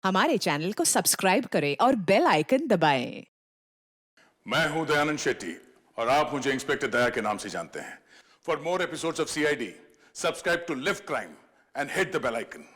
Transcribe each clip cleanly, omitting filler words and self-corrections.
हमारे चैनल को सब्सक्राइब करें और बेल आइकन दबाएं। मैं हूं दयानंद शेट्टी और आप मुझे इंस्पेक्टर दया के नाम से जानते हैं। For more episodes of CID, subscribe to live crime and hit the bell icon.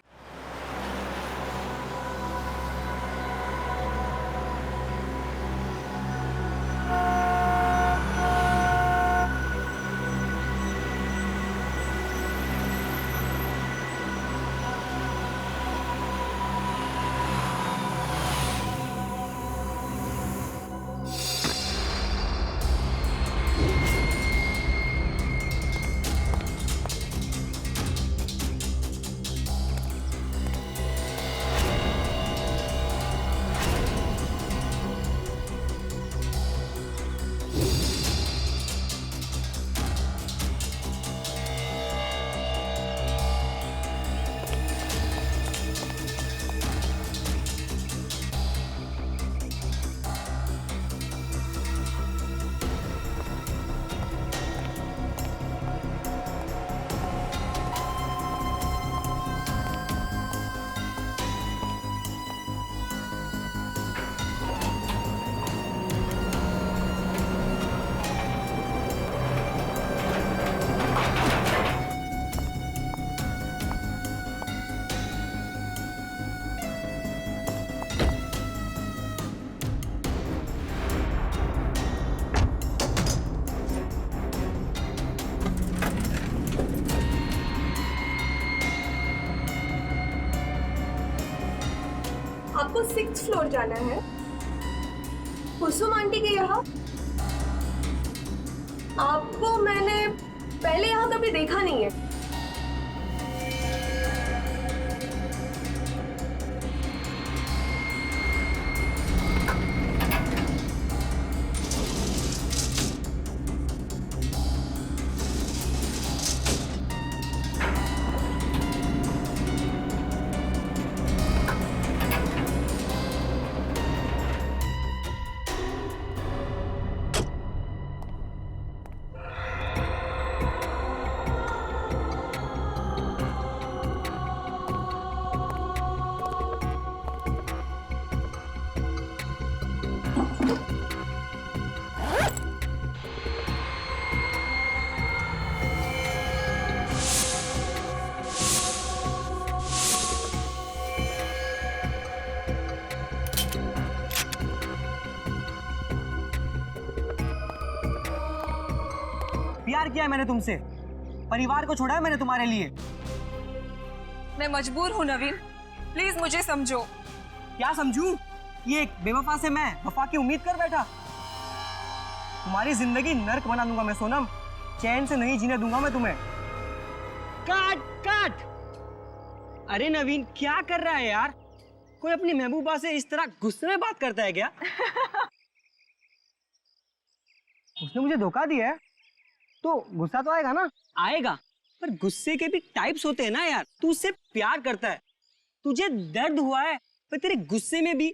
आपको 6th फ्लोर जाना है। कुसुम आंटी के यहाँ। आपको मैंने पहले यहाँ कभी देखा नहीं है। प्यार किया है मैंने तुमसे, परिवार को छोड़ा है मैंने तुम्हारे लिए। मैं मजबूर हूँ नवीन, प्लीज मुझे समझो। क्या समझूं? ये एक बेवफा से मैं वफा की उम्मीद कर बैठा। तुम्हारी जिंदगी नर्क बना दूंगा मैं सोनम, चैन से नहीं जीने दूंगा मैं तुम्हें। काट काट। अरे नवीन क्या कर रहा है यार? कोई अपनी महबूबा से इस तरह गुस्से में बात करता है क्या? उसने मुझे धोखा दिया है तो गुस्सा तो आएगा ना? आएगा, पर गुस्से के भी टाइप्स होते हैं ना यार। तू उससे प्यार करता है, तुझे दर्द हुआ है, पर तेरे गुस्से में भी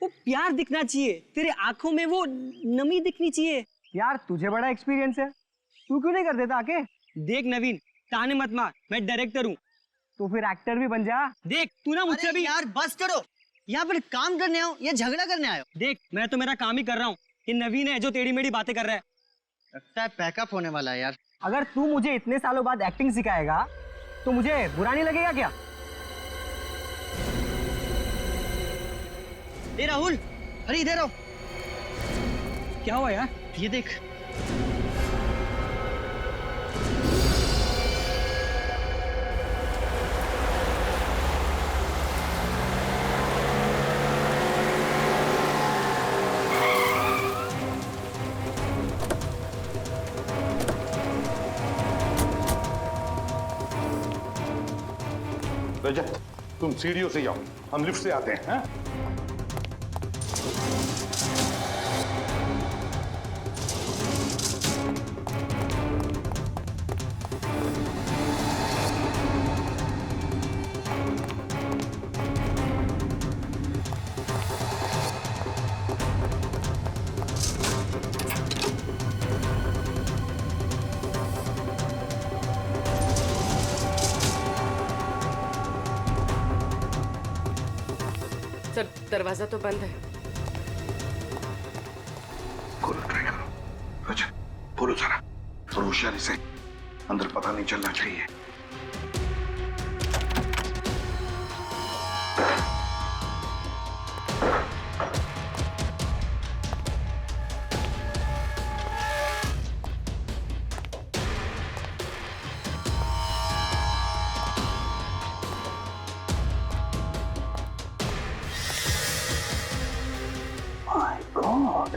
वो प्यार दिखना चाहिए, तेरे आंखों में वो नमी दिखनी चाहिए। यार तुझे बड़ा एक्सपीरियंस है, तू क्यों नहीं कर देता आके? देख नवीन, ताने मत मार, मैं डायरेक्टर हूँ, तो फिर एक्टर भी बन जा। देख तू ना मुझसे भी। यार बस करो, यहाँ पर काम करने आओ या झगड़ा करने आयो? देख मैं तो मेरा काम ही कर रहा हूँ, ये नवीन है जो टेढ़ी मेढ़ी बातें कर रहा है। लगता है पैकअप होने वाला है यार। अगर तू मुझे इतने सालों बाद एक्टिंग सिखाएगा तो मुझे बुरा नहीं लगेगा क्या? ए राहुल, अरे इधर आओ। क्या हुआ यार? ये देख। रजत, तुम सीढ़ियों से जाओ, हम लिफ्ट से आते हैं। हाँ? सर दरवाजा तो बंद है। खोलो, ट्राई करो। अच्छा, खोलो जरा और होशियारी से, अंदर पता नहीं चलना चाहिए। My God.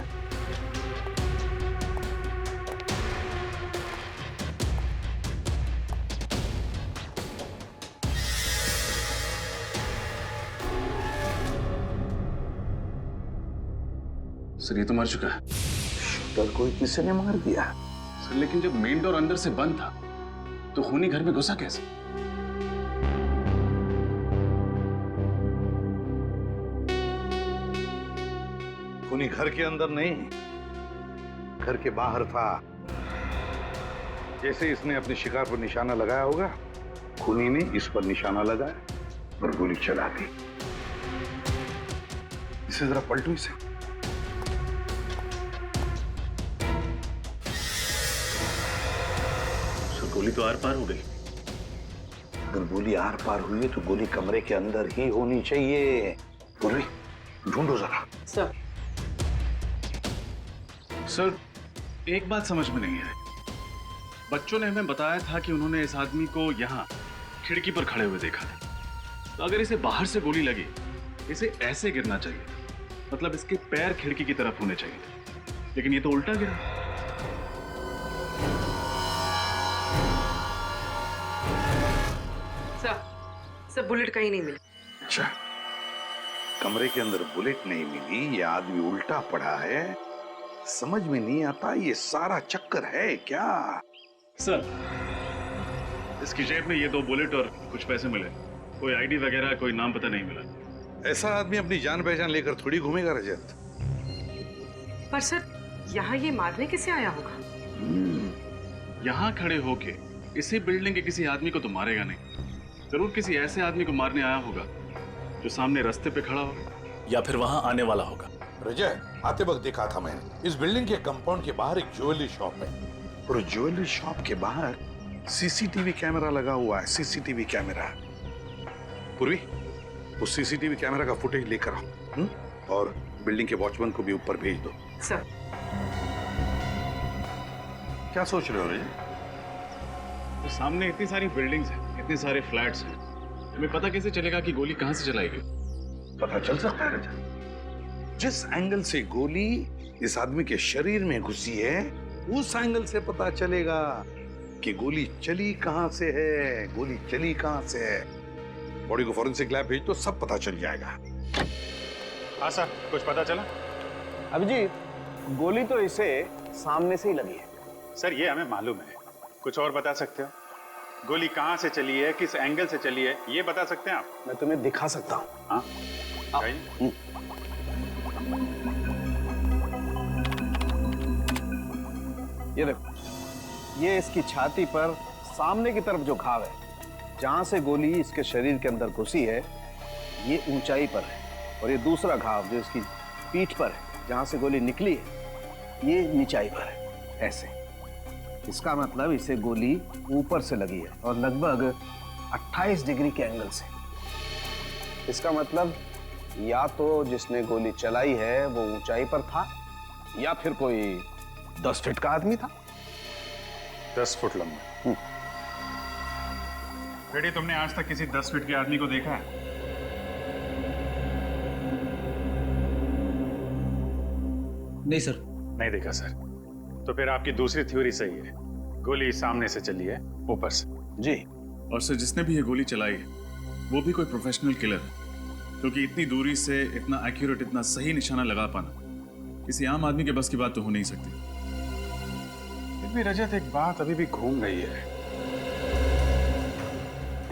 सर ये तो मर चुका है। शूटर कोई किसी ने मार दिया। सर लेकिन जब मेन डोर अंदर से बंद था तो खूनी घर में घुसा कैसे? खूनी घर के अंदर नहीं, घर के बाहर था। जैसे इसने अपने शिकार पर निशाना लगाया होगा, खूनी ने इस पर निशाना लगाया और गोली चला दी। इसे जरा पलटो इसे। गोली तो आर पार हो गई। अगर गोली आर पार हुई है तो गोली कमरे के अंदर ही होनी चाहिए। पूर्वी, ढूंढो जरा। सर सर एक बात समझ में नहीं है, बच्चों ने हमें बताया था कि उन्होंने इस आदमी को यहाँ खिड़की पर खड़े हुए देखा था। तो अगर इसे बाहर से गोली लगी, इसे ऐसे गिरना चाहिए, मतलब इसके पैर खिड़की की तरफ होने चाहिए थे, लेकिन ये तो उल्टा गिरा। सर बुलेट कहीं नहीं मिली। अच्छा, कमरे के अंदर बुलेट नहीं मिली, ये आदमी उल्टा पड़ा है। समझ में नहीं आता ये सारा चक्कर है क्या? सर इसकी जेब में ये 2 बुलेट और कुछ पैसे मिले, कोई आईडी वगैरह कोई नाम पता नहीं मिला। ऐसा आदमी अपनी जान पहचान लेकर थोड़ी घूमेगा रजत। पर सर यहाँ ये मारने कैसे आया होगा? यहाँ खड़े होके इसी बिल्डिंग के किसी आदमी को तो मारेगा नहीं, जरूर किसी ऐसे आदमी को मारने आया होगा जो सामने रास्ते पे खड़ा होगा या फिर वहां आने वाला होगा। रजय, आते वक्त देखा था मैंने, इस बिल्डिंग के कंपाउंड के बाहर एक ज्वेलरी शॉप है और ज्वेलरी शॉप के बाहर सीसीटीवी कैमरा लगा हुआ है। CCTV camera. पूर्वी, उस सीसीटीवी कैमरा का फुटेज लेकर आओ और बिल्डिंग के वॉचमैन को भी ऊपर भेज दो। सर क्या सोच रहे हो रजय? तो सामने इतनी सारी बिल्डिंग्स हैं, इतने सारे फ्लैट्स हैं, हमें पता कैसे चलेगा कि गोली कहां से चलाई गई? पता चल सकता है रजत, जिस एंगल से गोली इस आदमी के शरीर में घुसी है, उस एंगल से पता चलेगा कि गोली चली कहां से है। गोली चली कहां से है। बॉडी को फॉरेंसिक लैब भेज तो सब पता चल जाएगा। हाँ सर, कुछ पता चला? अभिजीत, गोली तो इसे सामने से ही लगी है। सर ये हमें मालूम है, कुछ और बता सकते हो? गोली कहां से चली है, किस एंगल से चली है, ये बता सकते हैं आप? मैं तुम्हें दिखा सकता हूँ। हाँ, ये देखो, ये इसकी छाती पर सामने की तरफ जो घाव है, जहां से गोली इसके शरीर के अंदर घुसी है, ये ऊंचाई पर है, और ये दूसरा घाव जो इसकी पीठ पर है, जहां से गोली निकली है, ये नीचाई पर है। ऐसे इसका मतलब इसे गोली ऊपर से लगी है और लगभग 28 डिग्री के एंगल से। इसका मतलब या तो जिसने गोली चलाई है वो ऊंचाई पर था, या फिर कोई 10 फीट का आदमी था। 10 फुट लंबा। बेटी, तुमने आज तक किसी 10 फीट के आदमी को देखा है? नहीं सर। नहीं देखा सर। तो फिर आपकी दूसरी थ्योरी सही है, गोली सामने से चली है, ऊपर से। जी। और सर जिसने भी ये गोली चलाई है वो भी कोई प्रोफेशनल किलर है, क्योंकि इतनी दूरी से इतना एक्यूरेट, इतना सही निशाना लगा पाना किसी आम आदमी के बस की बात तो हो नहीं सकती। फिर भी रजत, एक बात अभी भी घूम रही है।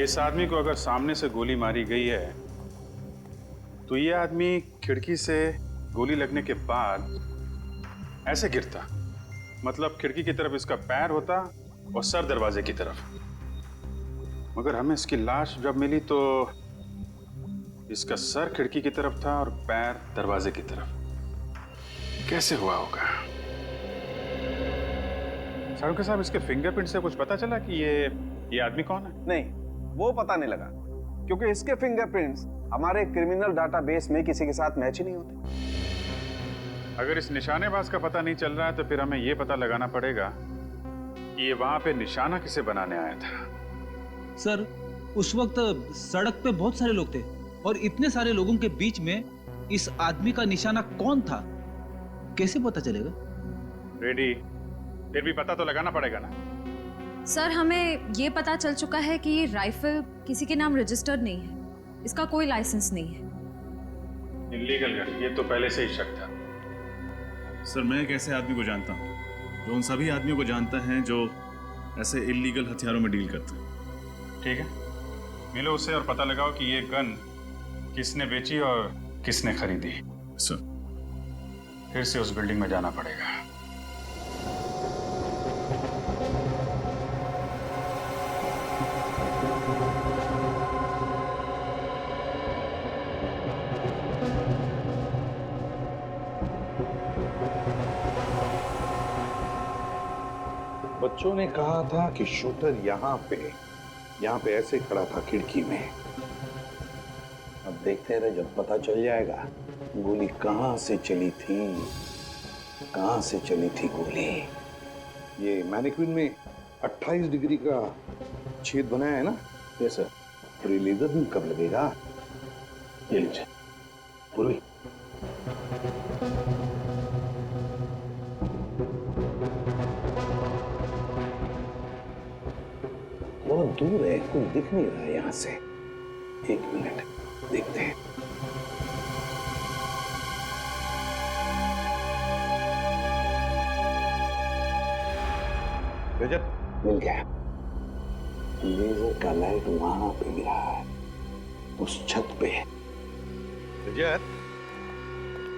इस आदमी को अगर सामने से गोली मारी गई है तो ये आदमी खिड़की से गोली लगने के बाद ऐसे गिरता, मतलब खिड़की की तरफ इसका पैर होता और सर दरवाजे की तरफ। मगर हमें इसकी लाश जब मिली तो इसका सर खिड़की की तरफ था और पैर दरवाजे की तरफ। कैसे हुआ होगा? साड़ू साहब, इसके फिंगरप्रिंट से कुछ पता चला कि ये आदमी कौन है? नहीं, वो पता नहीं लगा, क्योंकि इसके फिंगरप्रिंट्स हमारे क्रिमिनल डाटाबेस में किसी के साथ मैच ही नहीं होते। अगर इस निशानेबाज का पता नहीं चल रहा है तो फिर हमें यह पता लगाना पड़ेगा कि ये वहां पे निशाना किसे बनाने आया था। सर, उस वक्त सड़क पे बहुत सारे लोग थे और इतने सारे लोगों के बीच में इस आदमी का निशाना कौन था, कैसे पता चलेगा? रेडी, फिर भी पता तो लगाना पड़ेगा ना। सर, हमें ये पता चल चुका है कि ये राइफल किसी के नाम रजिस्टर्ड नहीं है, इसका कोई लाइसेंस नहीं है। इल्लीगल गन, ये तो पहले से ही शक था। सर, मैं एक ऐसे आदमी को जानता हूँ जो उन सभी आदमियों को जानता है जो ऐसे इल्लीगल हथियारों में डील करते हैं। ठीक है, मिलो उससे और पता लगाओ कि ये गन किसने बेची और किसने खरीदी। सर, फिर से उस बिल्डिंग में जाना पड़ेगा। बच्चों ने कहा था कि शूटर यहाँ पे ऐसे खड़ा था खिड़की में। अब देखते रहे, जब पता चल जाएगा गोली कहाँ से चली थी, कहाँ से चली थी गोली। ये मैनिक्विन में 28 डिग्री का छेद बनाया है ना? Yes sir. और ये लेजर बीम कब लगेगा? ये लीजिए पूर्वी। बहुत दूर है, कुछ दिख नहीं रहा है यहां से। एक मिनट, देखते हैं। रजत, मिल गया। लेजर का लाइट वहां पे गिरा है, उस छत पे। रजत,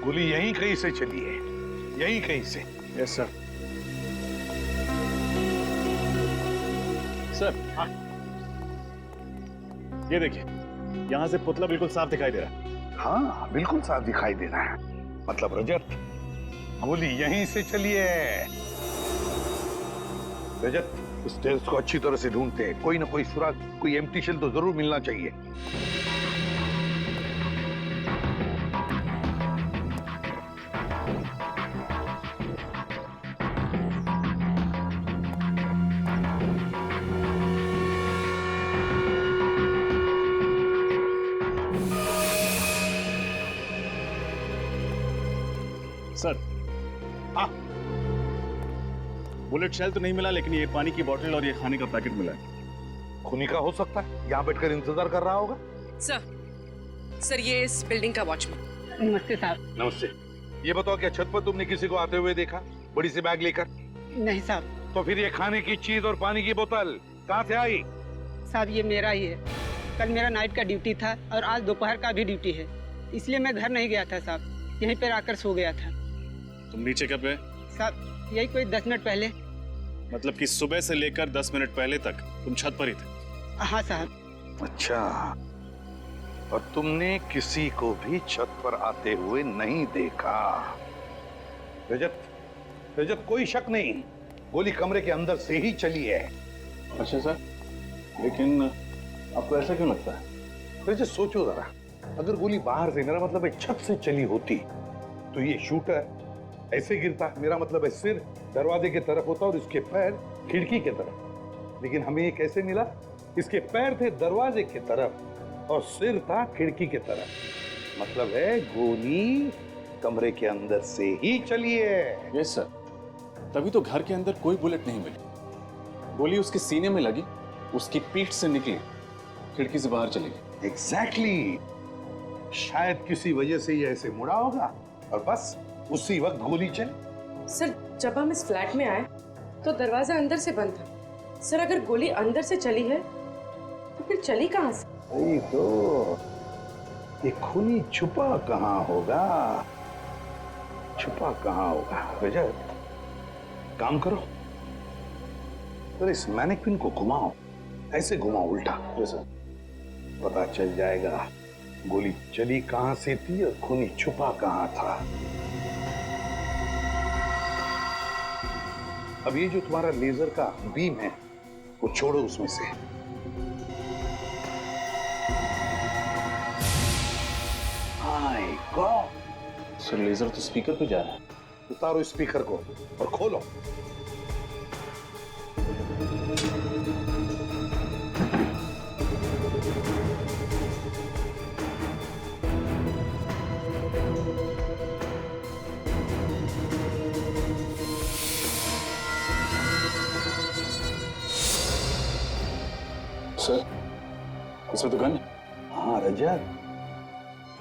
गोली यहीं कहीं से चली है, यहीं कहीं से। Yes sir. सर, हाँ, ये देखिए, यहाँ से पुतला बिल्कुल साफ दिखाई दे रहा है। हाँ, बिल्कुल साफ दिखाई दे रहा है। मतलब रजत, गोली यहीं से चली है। रजत, इस टेल्स को अच्छी तरह से ढूंढते हैं। कोई ना कोई सुराग, कोई एम्प्टी शेल तो जरूर मिलना चाहिए। सर, हाँ, बुलेट शेल तो नहीं मिला, लेकिन ये पानी की बोतल और ये खाने का पैकेट मिला है। खूनी का हो सकता है, यहाँ बैठकर इंतजार कर रहा होगा। सर, ये इस बिल्डिंग का वॉचमैन। नमस्ते साहब। नमस्ते। ये बताओ, क्या छत पर तुमने किसी को आते हुए देखा, बड़ी सी बैग लेकर? नहीं साहब। तो फिर ये खाने की चीज और पानी की बोतल कहाँ से आई? साहब, ये मेरा ही है। कल मेरा नाइट का ड्यूटी था और आज दोपहर का भी ड्यूटी है, इसलिए मैं घर नहीं गया था साहब, यहीं पर आकर सो गया था। तुम नीचे कब गए? साहब, यही कोई 10 मिनट पहले। मतलब कि सुबह से लेकर 10 मिनट पहले तक तुम छत पर ही थे? हाँ साहब। अच्छा, और तुमने किसी को भी छत पर आते हुए नहीं देखा? रजत, रजत, कोई शक नहीं, गोली कमरे के अंदर से ही चली है। अच्छा सर, लेकिन आपको ऐसा क्यों लगता है? रजत, सोचो जरा, अगर गोली बाहर से, मेरा मतलब है छत से चली होती, तो ये शूटर ऐसे गिरता, मेरा मतलब है सिर दरवाजे की तरफ होता और इसके पैर खिड़की की तरफ। लेकिन हमें ये कैसे मिला? इसके पैर थे दरवाजे की तरफ और सिर था खिड़की की तरफ। मतलब है गोली कमरे के अंदर से ही चली है। यस सर, तभी तो घर के अंदर कोई बुलेट नहीं मिली। गोली उसके सीने में लगी, उसकी पीठ से निकली, खिड़की से बाहर चली गई। एग्जैक्टली। शायद किसी वजह से ये ऐसे मुड़ा होगा और बस उसी वक्त गोली चली। सर, जब हम इस फ्लैट में आए तो दरवाजा अंदर से बंद था। सर, अगर गोली अंदर से चली है तो फिर चली कहाँ से? वही तो, ये खूनी छुपा कहाँ होगा, छुपा कहाँ होगा? रजत, काम करो, तो इस मैनिक्विन को घुमाओ, ऐसे घुमाओ उल्टा, जैसा पता चल जाएगा गोली चली कहां से थी और खूनी छुपा कहां था। अब ये जो तुम्हारा लेजर का बीम है वो छोड़ो उसमें से। माय गॉड, सर लेजर तो स्पीकर पे जा रहा है। उतारो स्पीकर को और खोलो। सर इसमें तो गन है। हाँ रजत,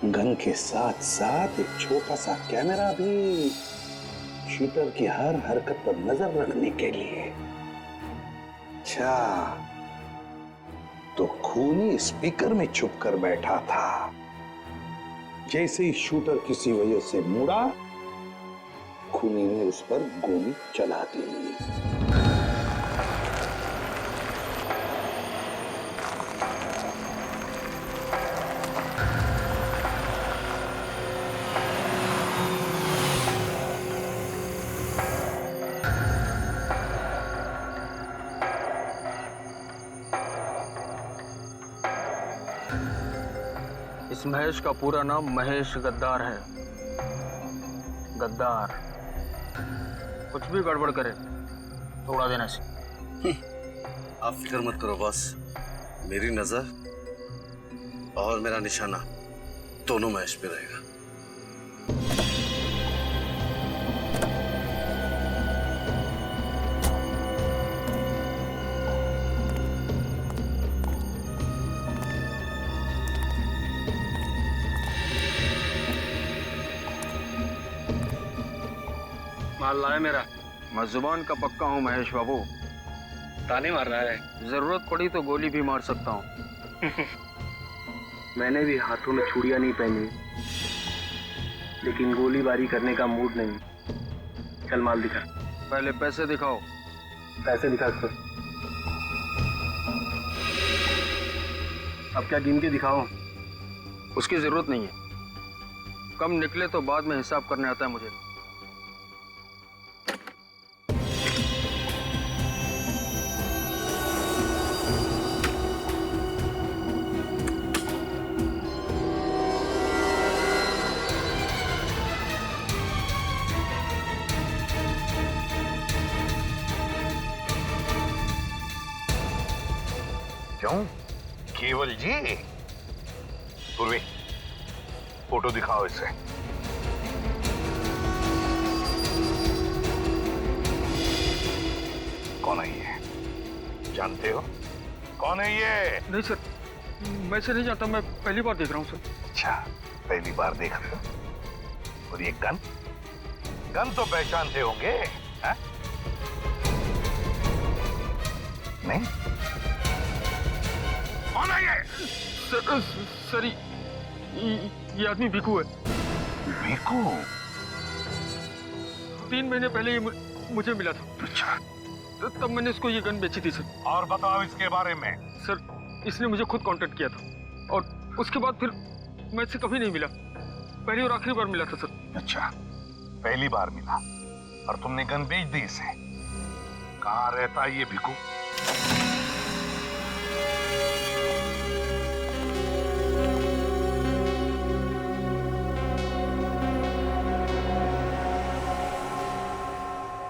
गन के साथ साथ एक छोटा सा कैमरा भी, शूटर की हर हरकत पर नजर रखने के लिए। अच्छा, तो खूनी स्पीकर में छुप कर बैठा था। जैसे ही शूटर किसी वजह से मुड़ा, खूनी ने उस पर गोली चला दी। इस महेश का पूरा नाम महेश गद्दार है। गद्दार कुछ भी गड़बड़ करे तो उड़ा देना से। आप फिक्र मत करो बॉस, मेरी नजर और मेरा निशाना दोनों महेश पे रहेगा। माल लाए मेरा। मैं जुबान का पक्का हूँ महेश बाबू। ताने मार रहा है, जरूरत पड़ी तो गोली भी मार सकता हूँ। मैंने भी हाथों में छुड़ियां नहीं पहनी, लेकिन गोलीबारी करने का मूड नहीं। चल माल दिखा। पहले पैसे दिखाओ। पैसे दिखा सर। अब क्या गिन के दिखाओ? उसकी जरूरत नहीं है। कम निकले तो बाद में हिसाब करने आता है मुझे। क्यों केवल जी? पूर्वी, फोटो दिखाओ इसे। कौन है ये? जानते हो कौन है ये? नहीं सर, मैं से नहीं जानता। मैं पहली बार देख रहा हूँ सर। अच्छा, पहली बार देख रहे हो। और ये गन? गन तो पहचानते होंगे, है? नहीं? कौन है ये? सर ये आदमी भिकू है। भिकू? 3 महीने पहले ये मुझे मिला था। अच्छा, तब मैंने इसको ये गन बेची थी सर। और बताओ इसके बारे में। सर इसने मुझे खुद कांटेक्ट किया था और उसके बाद फिर मैं इससे कभी नहीं मिला। पहली और आखिरी बार मिला था सर। अच्छा, पहली बार मिला और तुमने गन बेच दी इसे। कहाँ रहता है ये भिकू?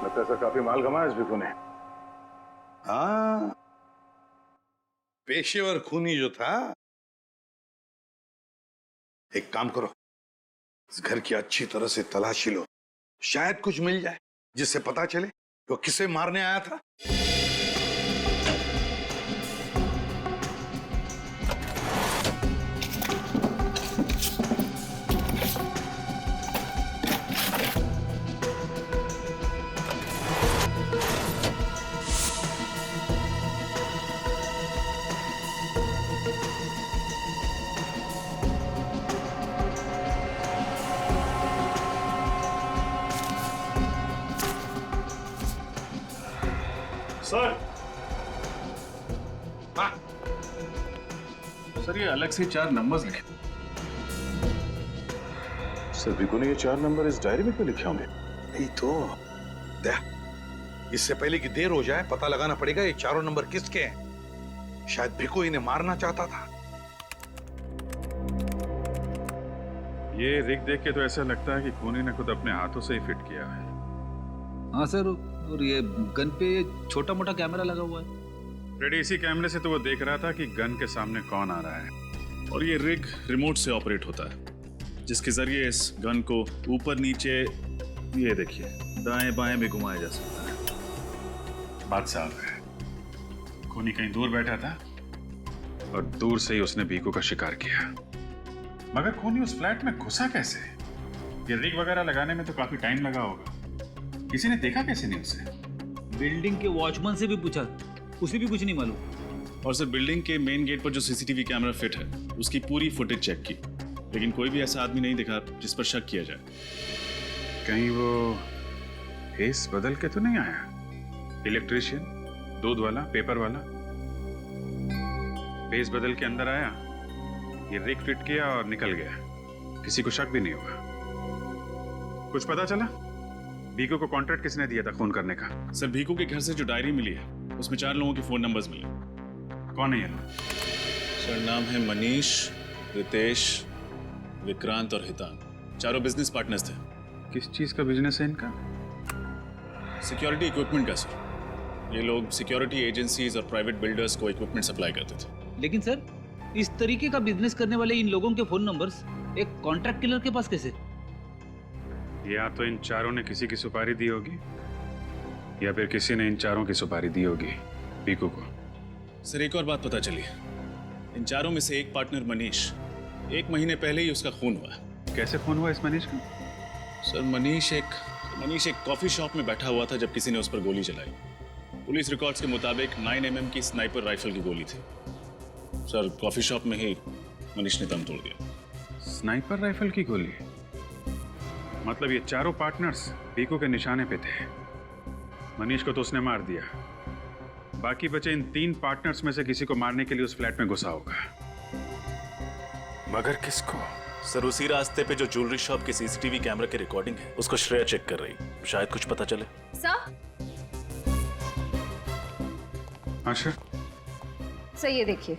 लगता है काफी माल कमाया इस भिकू ने। हाँ, पेशेवर खूनी जो था। एक काम करो, इस घर की अच्छी तरह से तलाशी लो, शायद कुछ मिल जाए जिससे पता चले वो किसे मारने आया था। सर, हाँ सर, ये अलग से 4 नंबर्स लिखे। सर भिकू ने ये 4 नंबर इस डायरी में क्यों लिखे होंगे? यही तो इससे पहले कि देर हो जाए पता लगाना पड़ेगा ये चारों नंबर किसके हैं। शायद भिकू इन्हें मारना चाहता था। ये रिग देख के तो ऐसा लगता है कि खूनी ने खुद अपने हाथों से ही फिट किया है। हाँ सर, और ये गन पे छोटा मोटा कैमरा लगा हुआ है। फ्रेडी, इसी कैमरे से तो वो देख रहा था कि गन के सामने कौन आ रहा है। और ये रिग रिमोट से ऑपरेट होता है, जिसके जरिए इस गन को ऊपर नीचे, ये देखिए, दाएं बाएं भी घुमाया जा सकता है। बात साफ है, खूनी कहीं दूर बैठा था और दूर से ही उसने भिकू का शिकार किया। मगर खूनी उस फ्लैट में घुसा कैसे? ये रिग वगैरह लगाने में तो काफी टाइम लगा होगा। किसी ने देखा कैसे नहीं उसे? बिल्डिंग के वॉचमैन से भी पूछा, उसे भी कुछ नहीं मालूम। और सर बिल्डिंग के मेन गेट पर जो सीसीटीवी कैमरा फिट है उसकी पूरी फुटेज चेक की, लेकिन कोई भी ऐसा आदमी नहीं दिखा जिस पर शक किया जाए। कहीं वो फेस बदल के तो नहीं आया? इलेक्ट्रिशियन, दूध वाला, पेपर वाला, फेस बदल के अंदर आया, ये रिग फिट किया और निकल गया। किसी को शक भी नहीं होगा। कुछ पता चला भिकू को कॉन्ट्रैक्ट किसने दिया था खून करने का? सर भिकू के घर से जो डायरी मिली है उसमें 4 लोगों के फोन नंबर्स मिले। कौन है ये लोग? सर नाम है मनीष, रितेश, विक्रांत और हितान। चारों बिजनेस पार्टनर्स थे। किस चीज का बिजनेस है इनका? सिक्योरिटी इक्विपमेंट का सर। ये लोग सिक्योरिटी एजेंसीज और प्राइवेट बिल्डर्स को इक्विपमेंट सप्लाई करते थे। लेकिन सर, इस तरीके का बिजनेस करने वाले इन लोगों के फोन नंबर्स एक कॉन्ट्रैक्ट किलर के पास कैसे? या तो इन चारों ने किसी की सुपारी दी होगी, या फिर किसी ने इन चारों की सुपारी दी होगी भिकू को। सर एक और बात पता चली, इन चारों में से एक पार्टनर मनीष, 1 महीने पहले ही उसका खून हुआ है। कैसे खून हुआ इस मनीष का? सर मनीष एक कॉफी शॉप में बैठा हुआ था जब किसी ने उस पर गोली चलाई। पुलिस रिकॉर्ड्स के मुताबिक 9mm की स्नाइपर राइफल की गोली थी। सर कॉफी शॉप में ही मनीष ने दम तोड़ दिया। स्नाइपर राइफल की गोली? मतलब ये चारों पार्टनर्स भिकू के निशाने पे थे। मनीष को तो उसने मार दिया, बाकी बचे इन 3 पार्टनर्स में से किसी को मारने के लिए उस फ्लैट में घुसा होगा। मगर किसको? सर उसी रास्ते पे जो ज्वेलरी शॉप के सीसीटीवी कैमरा की रिकॉर्डिंग है उसको श्रेया चेक कर रही, शायद कुछ पता चले। सर आशा, सर ये देखिए,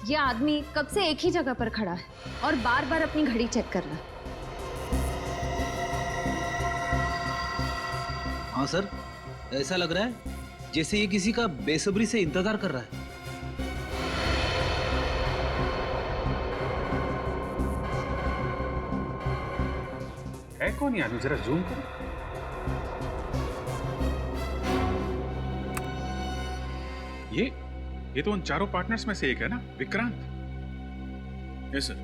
ये आदमी कब से एक ही जगह पर खड़ा है और बार बार अपनी घड़ी चेक कर रहा है। हाँ सर, ऐसा लग रहा है जैसे ये किसी का बेसब्री से इंतजार कर रहा है। कौन ये आदमी? जरा जूम करो। ये तो उन चारों पार्टनर्स में से एक है ना, विक्रांत? यस सर,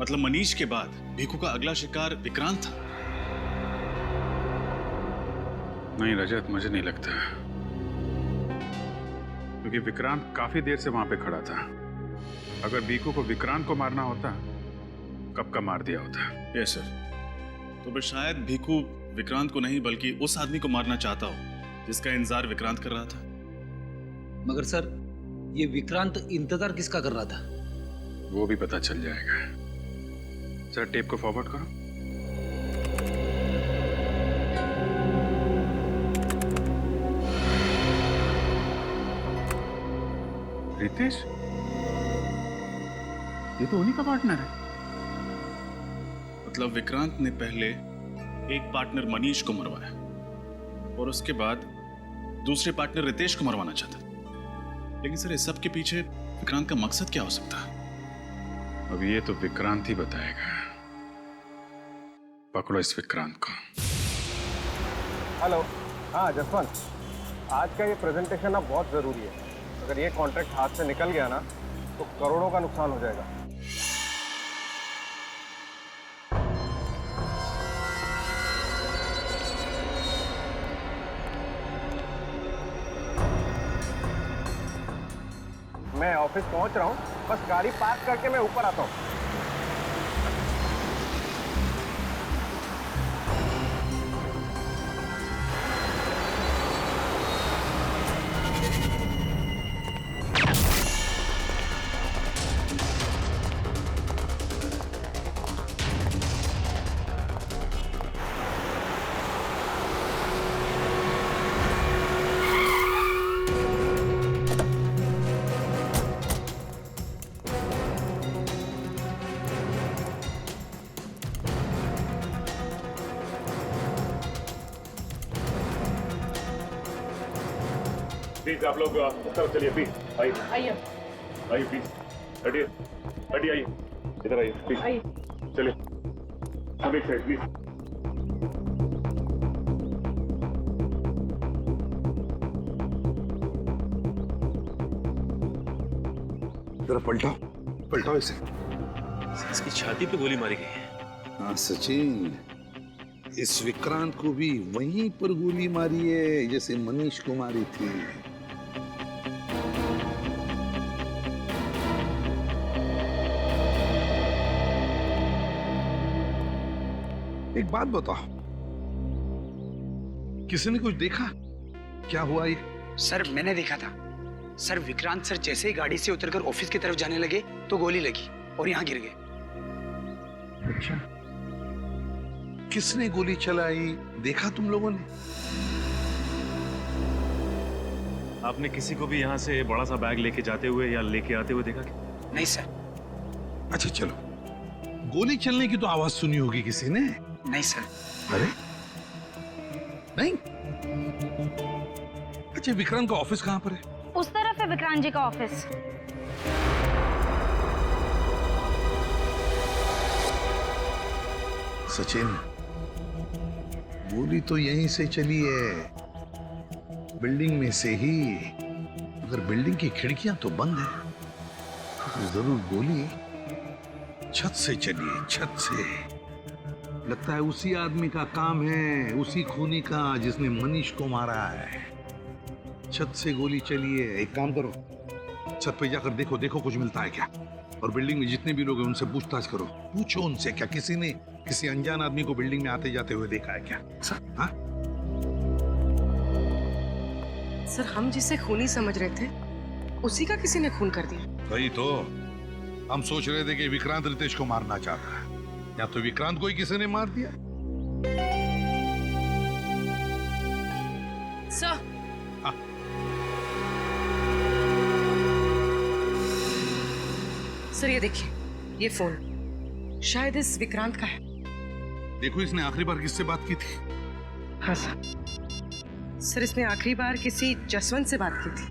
मतलब मनीष के बाद भिकू का अगला शिकार विक्रांत था। नहीं रजत, मुझे नहीं लगता, क्योंकि विक्रांत काफी देर से वहां पे खड़ा था। अगर भिकू को विक्रांत को मारना होता, कब का मार दिया होता। यस सर, तो फिर शायद भिकू विक्रांत को नहीं बल्कि उस आदमी को मारना चाहता हो जिसका इंतजार विक्रांत कर रहा था। मगर सर, ये विक्रांत इंतजार किसका कर रहा था? वो भी पता चल जाएगा। सर टेप को फॉरवर्ड करो। रितेश, ये तो उन्हीं का पार्टनर है। मतलब विक्रांत ने पहले एक पार्टनर मनीष को मरवाया और उसके बाद दूसरे पार्टनर रितेश को मरवाना चाहता। लेकिन सर इस सब के पीछे विक्रांत का मकसद क्या हो सकता है? अब ये तो विक्रांत ही बताएगा। पकड़ो इस विक्रांत को। हेलो, हाँ जसवंत, आज का ये प्रेजेंटेशन अब बहुत ज़रूरी है। अगर ये कॉन्ट्रैक्ट हाथ से निकल गया ना तो करोड़ों का नुकसान हो जाएगा। मैं ऑफिस पहुंच रहा हूँ, बस गाड़ी पार्क करके मैं ऊपर आता हूँ। प्लीज आप लोग उस तरफ चलिए, प्लीज आइए आइए आइए, प्लीज हटिए हटिए, आइए इधर आइए प्लीज, आइए। चलिए सब एक साइड प्लीज। जरा पलटाओ पलटाओ इसे। इसकी छाती पे गोली मारी गई है। हाँ सचिन, इस विक्रांत को भी वहीं पर गोली मारी है जैसे मनीष को मारी थी। एक बात बताओ, किसी ने कुछ देखा? क्या हुआ ये? सर मैंने देखा था सर, विक्रांत सर जैसे ही गाड़ी से उतरकर ऑफिस की तरफ जाने लगे तो गोली लगी और यहाँ गिर गए। अच्छा, किसने गोली चलाई देखा तुम लोगों ने? आपने किसी को भी यहाँ से बड़ा सा बैग लेके जाते हुए या लेके आते हुए देखा क्या? नहीं सर। अच्छा चलो, गोली चलने की तो आवाज सुनी होगी किसी ने? नहीं सर। अरे नहीं? अच्छा, विक्रांत का ऑफिस कहाँ पर है? उस तरफ है विक्रांत जी का ऑफिस। सचिन, गोली तो यहीं से चली है, बिल्डिंग में से ही। अगर बिल्डिंग की खिड़कियां तो बंद है तो जरूर गोली छत से चली है, छत से। लगता है उसी आदमी का काम है, उसी खूनी का जिसने मनीष को मारा है। छत से गोली चली है। एक काम करो, छत पे जाकर देखो, देखो कुछ मिलता है क्या। और बिल्डिंग में जितने भी लोग हैं उनसे पूछताछ करो, पूछो उनसे क्या किसी ने किसी अनजान आदमी को बिल्डिंग में आते जाते हुए देखा है क्या? हाँ? सर, हम जिसे खूनी समझ रहे थे उसी का किसी ने खून कर दिया। वही तो हम सोच रहे थे कि विक्रांत रितेश को मारना चाहता है, या तो विक्रांत को ही किसी ने मार दिया। सर, सर ये देखिए, ये फोन शायद इस विक्रांत का है। देखो, इसने आखिरी बार किससे बात की थी? हाँ सर। सर, इसने आखिरी बार किसी जसवंत से बात की थी।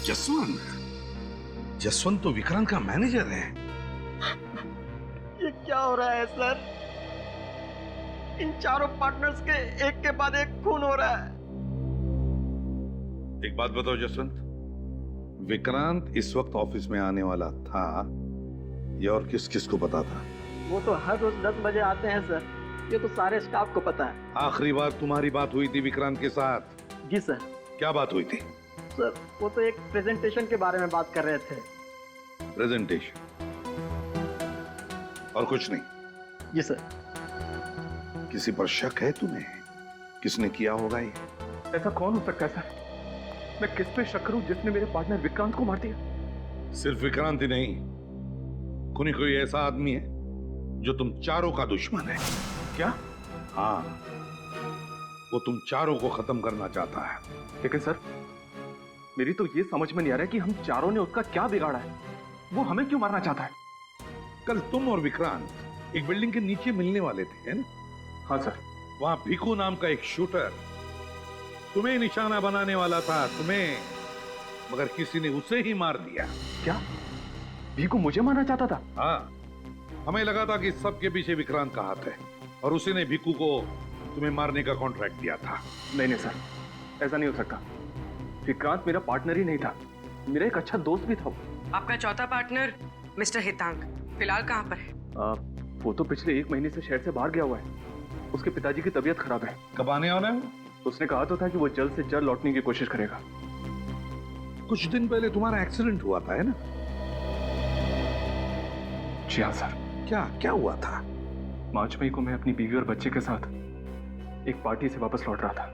जसवंत? जसवंत तो विक्रांत का मैनेजर है। ये क्या हो रहा है सर? इन चारों पार्टनर्स के एक के बाद एक खून हो रहा है। एक बात बताओ जसवंत, विक्रांत इस वक्त ऑफिस में आने वाला था, ये और किस किस को पता था? वो तो हर रोज 10 बजे आते हैं सर, ये तो सारे स्टाफ को पता है। आखिरी बार तुम्हारी बात हुई थी विक्रांत के साथ? जी सर। क्या बात हुई थी? सर, वो तो एक प्रेजेंटेशन के बारे में बात कर रहे थे। प्रेजेंटेशन? और कुछ नहीं? जी सर। किसी पर शक है तुम्हें? किसने किया होगा ये? ऐसा कौन हो सकता है सर? मैं किस पे शक करूं जिसने मेरे पार्टनर विक्रांत को मार दिया? सिर्फ विक्रांत ही नहीं, खूनी कोई ऐसा आदमी है जो तुम चारों का दुश्मन है। क्या? हाँ, वो तुम चारों को खत्म करना चाहता है। लेकिन सर, मेरी तो ये समझ में नहीं आ रहा है कि हम चारों ने उसका क्या बिगाड़ा है। वो हमें क्यों मारना चाहता है? कल तुम और विक्रांत एक बिल्डिंग के नीचे मिलने वाले थे, है ना? हाँ सर। वहां भीखू नाम का एक शूटर तुम्हें निशाना बनाने वाला था, तुम्हें, मगर किसी ने उसे ही मार दिया। क्या? भीखू मुझे मारना चाहता था? हाँ, हमें लगा था कि सबके पीछे विक्रांत का हाथ है और उसी ने भीखू को तुम्हें मारने का कॉन्ट्रैक्ट दिया था। नहीं नहीं सर, ऐसा नहीं हो सकता। विक्रांत मेरा पार्टनर ही नहीं था, मेरा एक अच्छा दोस्त भी था। आपका चौथा पार्टनर मिस्टर हितांक फिलहाल कहाँ पर है? वो तो पिछले 1 महीने से शहर से बाहर गया हुआ है। उसके पिताजी की तबीयत खराब है। कब आने वाला है? उसने कहा तो था कि वो जल्द से जल्द लौटने की कोशिश करेगा। कुछ दिन पहले तुम्हारा एक्सीडेंट हुआ था, है ना? जी हाँ सर। क्या हुआ था? 5 मई को मैं अपनी बीवी और बच्चे के साथ एक पार्टी से वापस लौट रहा था।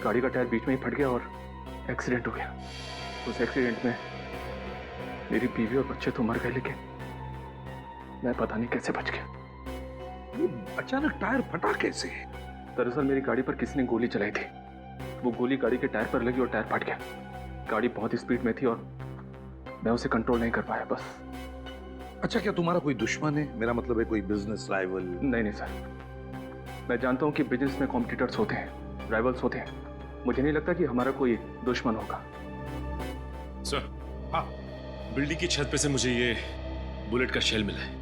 गाड़ी का टायर बीच में ही फट गया और एक्सीडेंट हो गया। उस एक्सीडेंट में मेरी बीवी और बच्चे तो मर गए, लेकिन मैं पता नहीं कैसे बच गया। ये अचानक टायर फटा कैसे? दरअसल मेरी गाड़ी पर किसी ने गोली चलाई थी। वो गोली गाड़ी के टायर पर लगी और टायर फट गया। गाड़ी बहुत स्पीड में थी और मैं उसे कंट्रोल नहीं कर पाया, बस। अच्छा, क्या तुम्हारा कोई दुश्मन है? मेरा मतलब है कोई बिजनेस राइवल? नहीं नहीं सर, मैं जानता हूँ कि बिजनेस में कॉम्पिटिटर्स होते हैं, राइवल्स होते हैं, मुझे नहीं लगता कि हमारा कोई दुश्मन होगा। सर, हाँ, बिल्डिंग की छत पे से मुझे ये बुलेट का शेल मिला है।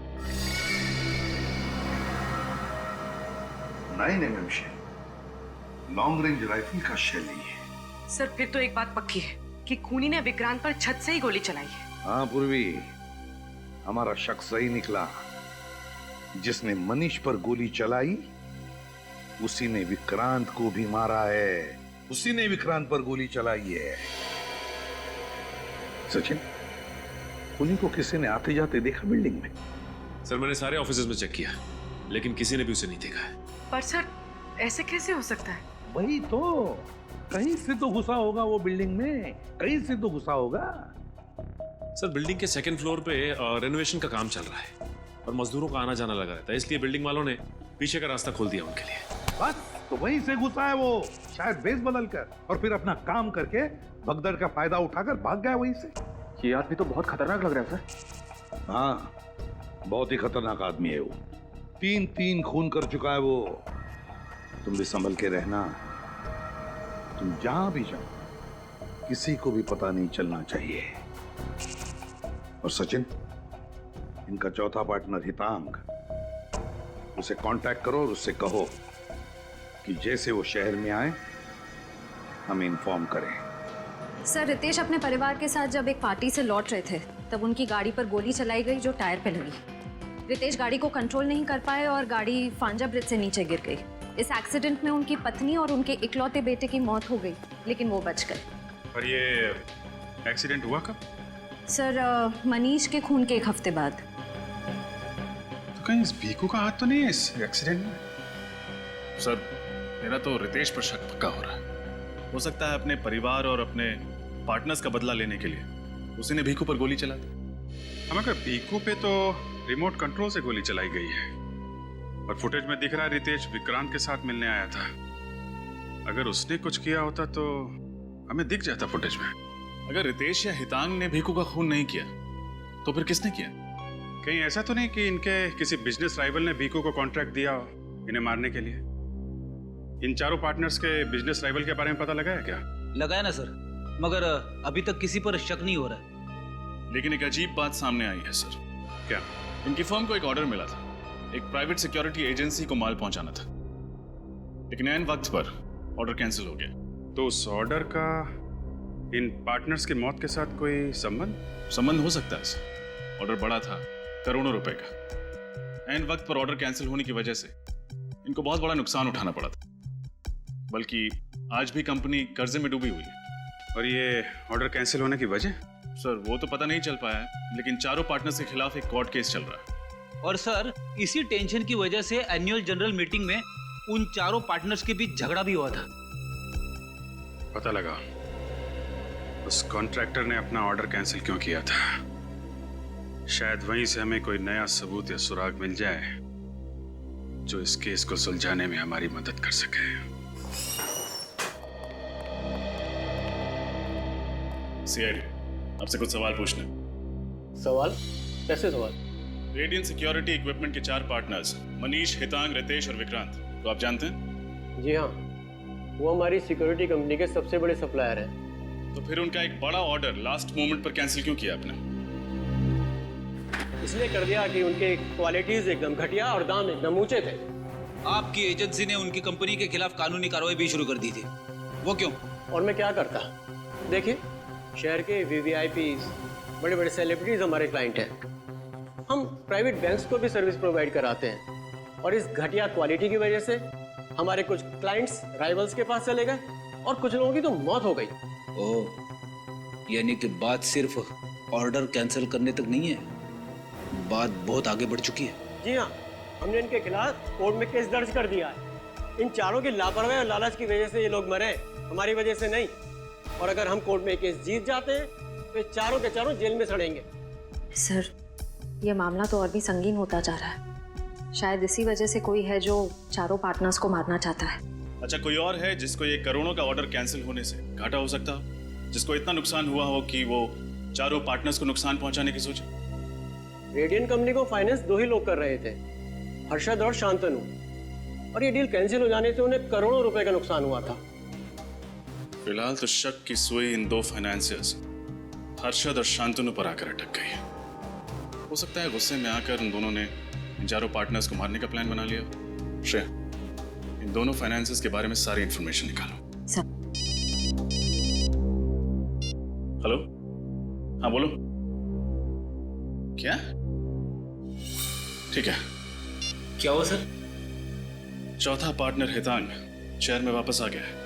9mm shell, long range rifle का शेल ही है। सर फिर तो एक बात पक्की है कि खूनी ने विक्रांत पर छत से ही गोली चलाई है। हाँ पूर्वी, हमारा शक सही निकला। जिसने मनीष पर गोली चलाई उसी ने विक्रांत को भी मारा है। उसी ने विक्रांत पर गोली चलाई है। सचिन, खूनी को किसी ने आते जाते देखा बिल्डिंग में? सर मैंने सारे ऑफिसेज में चेक किया, लेकिन किसी ने भी उसे नहीं देखा है। पर सर ऐसे कैसे हो सकता है? वही तो, कहीं से तो घुसा होगा वो बिल्डिंग में, कहीं से तो घुसा होगा। सर बिल्डिंग के सेकंड फ्लोर पे रेनोवेशन का काम चल रहा है और मजदूरों का आना जाना लगा रहता है, इसलिए बिल्डिंग वालों ने पीछे का रास्ता खोल दिया उनके लिए। बस तो वहीं से घुसा है वो, शायद बेस बदल कर, और फिर अपना काम करके भगदड़ का फायदा उठाकर भाग गया वहीं से। ये आदमी तो बहुत खतरनाक लग रहा है सर। हाँ, बहुत ही खतरनाक आदमी है वो। 3 खून कर चुका है वो। तुम भी संभल के रहना। तुम जहां भी जाओ किसी को भी पता नहीं चलना चाहिए। और सचिन, इनका चौथा पार्टनर हितांग, उसे कांटेक्ट करो और उससे कहो कि जैसे वो शहर में आए हमें इन्फॉर्म करें। सर रितेश अपने परिवार के साथ जब एक पार्टी से लौट रहे थे तब उनकी गाड़ी पर गोली चलाई गई जो टायर पे लगी। रितेश गाड़ी को कंट्रोल नहीं कर पाए और गाड़ी फांजा ब्रिज से नीचे गिर गई। इस एक्सीडेंट में उनकी पत्नी और उनके इकलौते बेटे की मौत हो गई, लेकिन वो बच गए। और ये एक्सीडेंट हुआ कब? सर मनीष के खून के 1 हफ्ते बाद। तो कहीं इस भीकू का हाथ तो नहीं है इस एक्सीडेंट में? सर मेरा तो रितेश पर शक पक्का हो रहा है। हो सकता है अपने परिवार और अपने पार्टनर्स का बदला लेने के लिए उसी ने भीकू पर गोली चला दी। हम अगर भीकू पे तो रिमोट कंट्रोल से गोली चलाई गई है और फुटेज में दिख रहा है रितेश विक्रांत के साथ मिलने आया था। अगर उसने कुछ किया होता तो हमें दिख जाता फुटेज में। अगर रितेश या हितांग ने भीकू का खून नहीं किया तो फिर किसने किया? कहीं ऐसा तो नहीं कि इनके किसी बिजनेस राइवल ने भीकू को कॉन्ट्रैक्ट दिया हो इन्हें मारने के लिए? इन चारों पार्टनर्स के बिजनेस राइवल के बारे में पता लगा है क्या? लगाया ना सर, मगर अभी तक किसी पर शक नहीं हो रहा है। लेकिन एक अजीब बात सामने आई है सर। क्या? इनकी फर्म को एक ऑर्डर मिला था, एक प्राइवेट सिक्योरिटी एजेंसी को माल पहुंचाना था, लेकिन ऐन वक्त पर ऑर्डर कैंसिल हो गया। तो उस ऑर्डर का इन पार्टनर्स की मौत के साथ कोई संबंध हो सकता है सर। ऑर्डर बड़ा था, करोड़ों रुपए का। ऐन वक्त पर ऑर्डर कैंसिल होने की वजह से इनको बहुत बड़ा नुकसान उठाना पड़ा था, बल्कि आज भी कंपनी कर्जे में डूबी हुई है। और ये ऑर्डर कैंसिल होने की वजह? सर वो तो पता नहीं चल पाया है, लेकिन चारों पार्टनर्स के खिलाफ एक कोर्ट केस चल रहा है। और सर इसी टेंशन की वजह से एनुअल जनरल मीटिंग में उन चारों पार्टनर्स के बीच झगड़ा भी हुआ था। पता लगा उस कॉन्ट्रैक्टर ने अपना ऑर्डर कैंसिल क्यों किया था। शायद वहीं से हमें कोई नया सबूत या सुराग मिल जाए जो इस केस को सुलझाने में हमारी मदद कर सके। सीआईडी, आपसे कुछ सवाल पूछने। सवाल? कैसे सवाल? रेडियंट सिक्योरिटी इक्विपमेंट के 4 पार्टनर्स मनीष, हितांग, रितेश और विक्रांत तो आप जानते हैं? जी हाँ, वो हमारी सिक्योरिटी कंपनी के सबसे बड़े सप्लायर हैं। तो फिर उनका एक बड़ा ऑर्डर लास्ट मोमेंट पर कैंसिल क्यों किया आपने? इसलिए कर दिया कि उनके क्वालिटीज एकदम घटिया और दाम एकदम ऊंचे थे। आपकी एजेंसी ने उनकी कंपनी के खिलाफ कानूनी कार्रवाई भी शुरू कर दी थी। वो क्यों? और मैं क्या करता? देखिए, शहर के वीवीआईपीज, बड़े बड़े सेलिब्रिटीज हमारे क्लाइंट हैं। हम प्राइवेट बैंक्स को भी सर्विस प्रोवाइड कराते हैं और इस घटिया क्वालिटी की वजह से हमारे कुछ क्लाइंट्स राइवल्स के पास चले गए और कुछ लोगों की तो मौत हो गई। ओह, यानी कि बात सिर्फ ऑर्डर कैंसिल करने तक नहीं है, बात बहुत आगे बढ़ चुकी है। जी हाँ, हमने इनके खिलाफ कोर्ट में केस दर्ज कर दिया है। इन चारों की लापरवाही और लालच की वजह से ये लोग मरे, हमारी वजह से नहीं। और अगर हम कोर्ट में केस जीत जाते हैं तो ये चारों के चारों जेल में सड़ेंगे। सर ये मामला तो और भी संगीन होता जा रहा है। शायद इसी वजह से कोई है जो चारों पार्टनर्स को मारना चाहता है। अच्छा, कोई और है जिसको ये करोड़ों का ऑर्डर कैंसिल होने से घाटा हो सकता हो, जिसको इतना नुकसान हुआ हो कि वो चारों पार्टनर्स को नुकसान पहुंचाने की सोचे? रेडियंट कंपनी को फाइनेंस 2 ही लोग कर रहे थे, हर्षद और शांतनु, और ये डील कैंसिल हो जाने से उन्हें करोड़ों रुपए का नुकसान हुआ था। फिलहाल तो शक की सुई इन दो फाइनेंसियर्स हर्षद और शांतनु पर आकर अटक गई। हो सकता है गुस्से में आकर उन दोनों ने इन चारों पार्टनर्स को मारने का प्लान बना लिया। श्रेया, इन दोनों फाइनेंसियर्स के बारे में सारी इंफॉर्मेशन निकालो। हेलो, हाँ बोलो। क्या? ठीक है। क्या हुआ सर? चौथा पार्टनर हितांग शहर में वापस आ गया है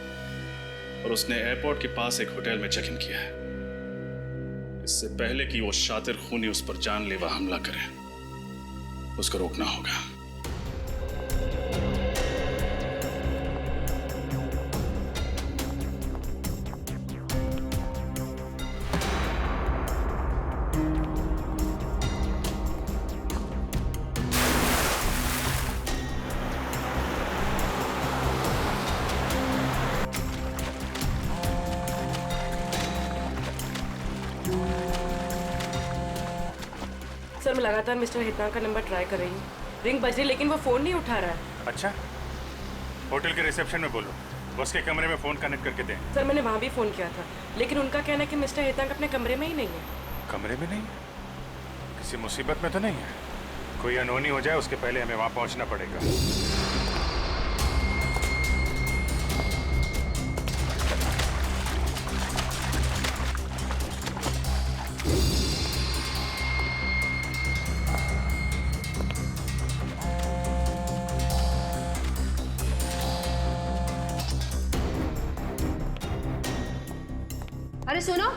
और उसने एयरपोर्ट के पास एक होटल में चेक इन किया है। इससे पहले कि वो शातिर खूनी उस पर जानलेवा हमला करे, उसको रोकना होगा। सर मैं लगातार मिस्टर हितांग का नंबर ट्राई कर रही हूँ, रिंग बज रही लेकिन वो फोन नहीं उठा रहा है। अच्छा, होटल के रिसेप्शन में बोलो, बॉस के कमरे में फोन कनेक्ट करके दें। सर मैंने वहाँ भी फोन किया था, लेकिन उनका कहना है कि मिस्टर हितांग अपने कमरे में ही नहीं है। कमरे में नहीं? किसी मुसीबत में तो नहीं है? कोई अनहोनी हो जाए उसके पहले हमें वहां पहुंचना पड़ेगा। अरे सुनो,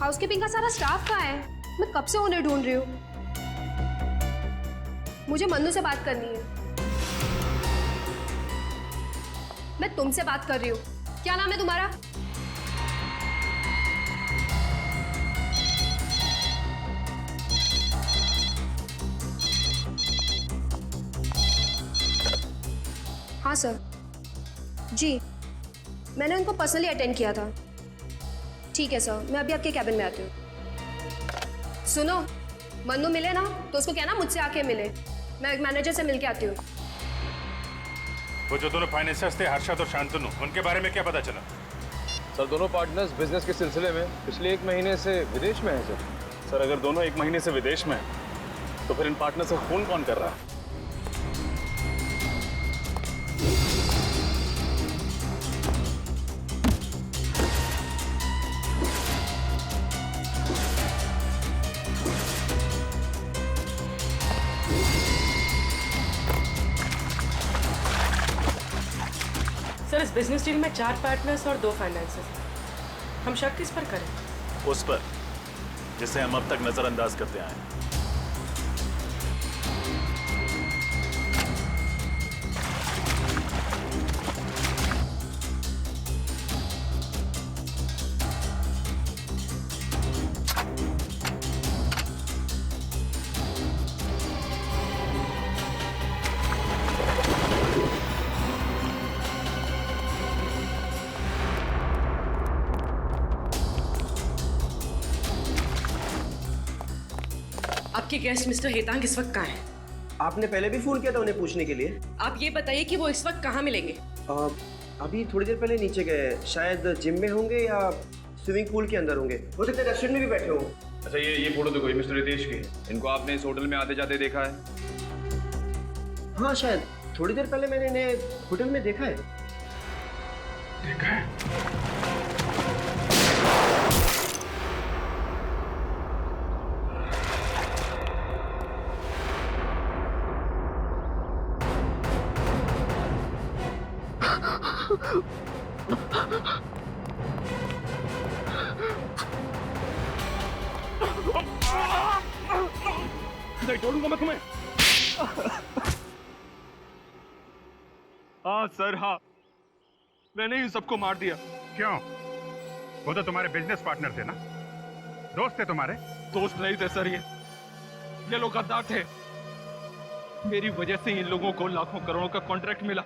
हाउसकीपिंग का सारा स्टाफ कहाँ है? मैं कब से उन्हें ढूंढ रही हूँ। मुझे मन्नू से बात करनी है। मैं तुमसे बात कर रही हूँ। क्या नाम है तुम्हारा? हाँ सर जी, मैंने उनको पर्सनली अटेंड किया था। ठीक है सर, मैं अभी आपके कैबिन में आती हूँ। सुनो, मन्नू मिले ना तो उसको कहना मुझसे आके मिले। मैं एक मैनेजर से मिलके आती हूँ। वो जो दोनों फाइनेंसर्स थे हर्षद और शांतनु, उनके बारे में क्या पता चला? सर दोनों पार्टनर्स बिजनेस के सिलसिले में पिछले 1 महीने से विदेश में हैं सर। सर अगर दोनों 1 महीने से विदेश में हैं, तो फिर इन पार्टनर्स को फोन कौन कर रहा है? सर इस बिजनेस डील में 4 पार्टनर्स और 2 फाइनेंसर्स। हम शक किस पर करें? उस पर जिसे हम अब तक नजरअंदाज करते आए हैं। आपके गेस्ट मिस्टर हेतांग इस वक्त कहाँ हैं? आपने पहले भी फोन किया था उन्हें पूछने के लिए। आप ये बताइए कि वो इस वक्त कहाँ मिलेंगे? अभी थोड़ी देर पहले नीचे गए, शायद जिम में होंगे या स्विमिंग पूल के अंदर होंगे। हो सकता है रेस्टोरेंट में भी बैठे हों। अच्छा ये फोटो देखो, ये मिस्टर रितेश की है। इनको आपने इस होटल में आते जाते देखा है? हाँ शायद थोड़ी देर पहले मैंने इन्हें होटल में देखा है। देखा है? नहीं छोड़ूंगा मैं तुम्हें। हाँ सर, हाँ मैंने ही सबको मार दिया। क्यों? वो तो तुम्हारे बिजनेस पार्टनर थे ना, दोस्त थे तुम्हारे। दोस्त नहीं थे सर, ये लोग गद्दार थे। मेरी वजह से इन लोगों को लाखों करोड़ों का कॉन्ट्रैक्ट मिला,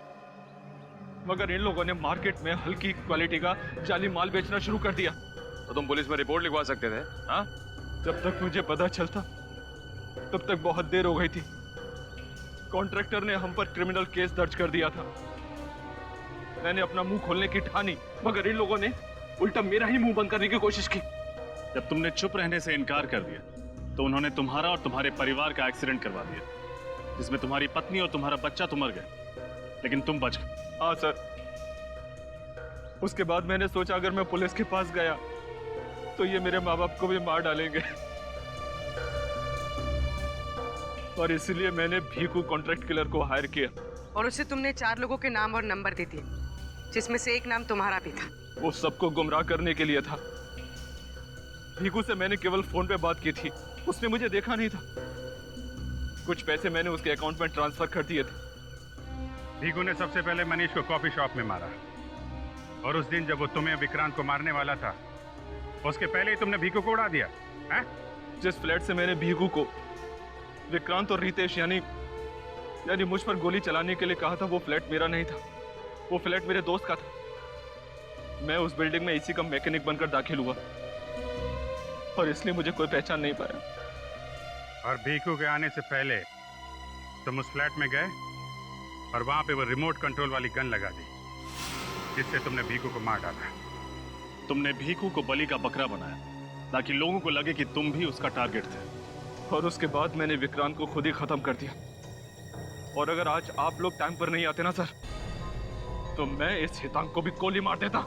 मगर इन लोगों ने मार्केट में हल्की क्वालिटी का जाली माल बेचना शुरू कर दिया। तो तुम पुलिस में रिपोर्ट लिखवा सकते थे। हाँ, जब तक मुझे पता चलता तब तक बहुत देर हो गई थी। कॉन्ट्रैक्टर ने हम पर क्रिमिनल केस दर्ज कर दिया था। मैंने अपना मुंह खोलने की ठानी, मगर इन लोगों ने उल्टा मेरा ही मुंह बंद करने की कोशिश की। जब तुमने चुप रहने से इनकार कर दिया तो उन्होंने तुम्हारा और तुम्हारे परिवार का एक्सीडेंट करवा दिया, जिसमें तुम्हारी पत्नी और तुम्हारा बच्चा तो मर गए, लेकिन तुम बच गए। हाँ सर। उसके बाद मैंने सोचा अगर मैं पुलिस के पास गया तो ये मेरे माँ बाप को भी मार डालेंगे, और इसलिए मैंने भीखू कॉन्ट्रैक्ट किलर को हायर किया। और उससे तुमने 4 लोगों के नाम और नंबर दे दिए, जिसमें से एक नाम तुम्हारा भी था। वो सबको गुमराह करने के लिए था। भीखू से मैंने केवल फोन पे बात की थी, उसने मुझे देखा नहीं था। कुछ पैसे मैंने उसके अकाउंट में ट्रांसफर कर दिए थे। भीखू ने सबसे पहले मनीष को कॉफी शॉप में मारा, और उस दिन जब वो तुम्हें विक्रांत को मारने वाला था, उसके पहले ही तुमने भीखू को उड़ा दिया है? जिस फ्लैट से मैंने भीखू को विक्रांत और रितेश यानी मुझ पर गोली चलाने के लिए कहा था, वो फ्लैट मेरा नहीं था, वो फ्लैट मेरे दोस्त का था। मैं उस बिल्डिंग में एसी का मैकेनिक बनकर दाखिल हुआ, और इसलिए मुझे कोई पहचान नहीं पाया। और भीखू के आने से पहले तुम उस फ्लैट में गए और वहां पे वो रिमोट कंट्रोल वाली गन लगा दी, जिससे तुमने भीखू को मार डाला। तुमने भीखू को बलि का बकरा बनाया ताकि लोगों को लगे कि तुम भी उसका टारगेट थे, और उसके बाद मैंने विक्रांत को खुद ही खत्म कर दिया। और अगर आज आप लोग टाइम पर नहीं आते ना सर, तो मैं इस हितांग को भी गोली मार देता।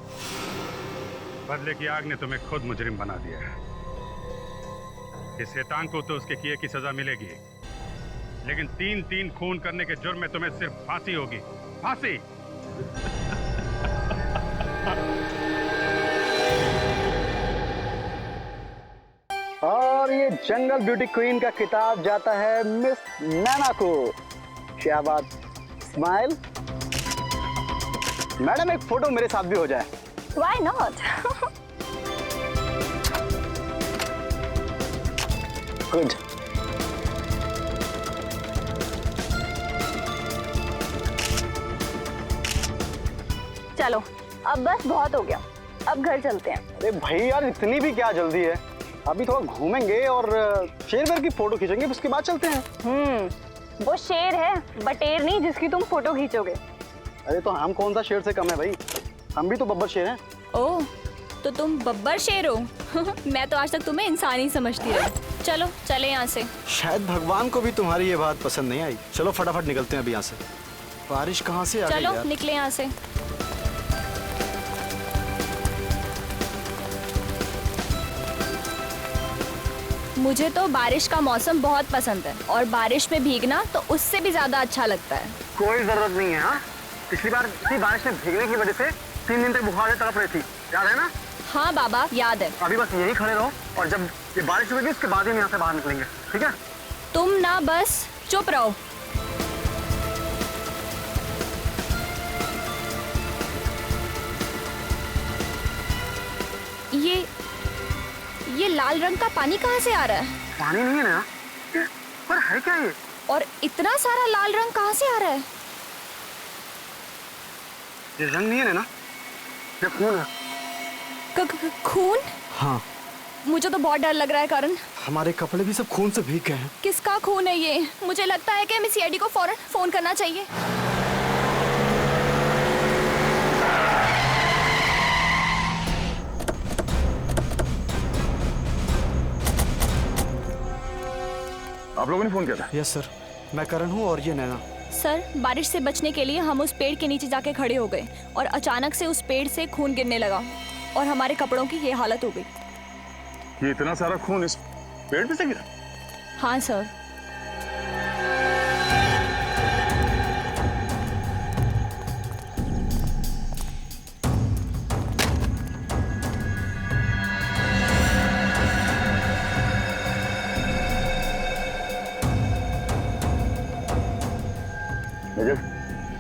बदले की आग ने तुम्हें खुद मुजरिम बना दिया है। इस हितांग को तो उसके किए की सजा मिलेगी, लेकिन 3 खून करने के जुर्म में तुम्हें सिर्फ फांसी होगी, फांसी। और ये जंगल ब्यूटी क्वीन का खिताब जाता है मिस नैना को। क्या बात, स्माइल। मैडम एक फोटो मेरे साथ भी हो जाए। Why not? गुड। चलो अब बस बहुत हो गया, अब घर चलते हैं। अरे भाई यार, इतनी भी क्या जल्दी है? अभी थोड़ा घूमेंगे और शेर वेर की फोटो खींचेंगे, उसके बाद चलते हैं। वो शेर है, बटेर नहीं जिसकी तुम फोटो खींचोगे। अरे तो हम कौन सा शेर से कम है भाई, हम भी तो बब्बर शेर हैं। ओह, तो तुम बब्बर शेर हो? मैं तो आज तक तुम्हें इंसान ही समझती रही। चलो चले यहाँ से। शायद भगवान को भी तुम्हारी ये बात पसंद नहीं आई। चलो फटाफट निकलते हैं अभी यहाँ से। बारिश कहाँ से आ गई यार? चलो निकले यहाँ से। मुझे तो बारिश का मौसम बहुत पसंद है, और बारिश में भीगना तो उससे भी ज्यादा अच्छा लगता है। कोई जरूरत नहीं है। हाँ, पिछली बार इसी बारिश में भीगने की वजह से 3 दिन तक बुखार से तड़प रही थी, याद है ना? हाँ बाबा, याद है। अभी बस यही खड़े रहो, और जब ये बारिश हुएगी उसके बाद ही हम यहाँ से बाहर निकलेंगे, ठीक है? तुम ना बस चुप रहो। ये लाल रंग का पानी कहाँ से आ रहा है? पानी नहीं है ना, पर है क्या ये? और इतना सारा लाल रंग कहाँ से आ रहा है? ये रंग नहीं है ना, ये खून है। खून? हाँ। मुझे तो बहुत डर लग रहा है करण। हमारे कपड़े भी सब खून से भीग गए हैं। किसका खून है ये? मुझे लगता है कि हमें सीआईडी को फौरन फोन करना चाहिए। आप लोगों ने फोन किया था? यस सर, मैं करण हूँ और ये नैना। सर, बारिश से बचने के लिए हम उस पेड़ के नीचे जाके खड़े हो गए, और अचानक से उस पेड़ से खून गिरने लगा, और हमारे कपड़ों की ये हालत हो गई। ये इतना सारा खून इस पेड़ पे से गिरा? हाँ सर।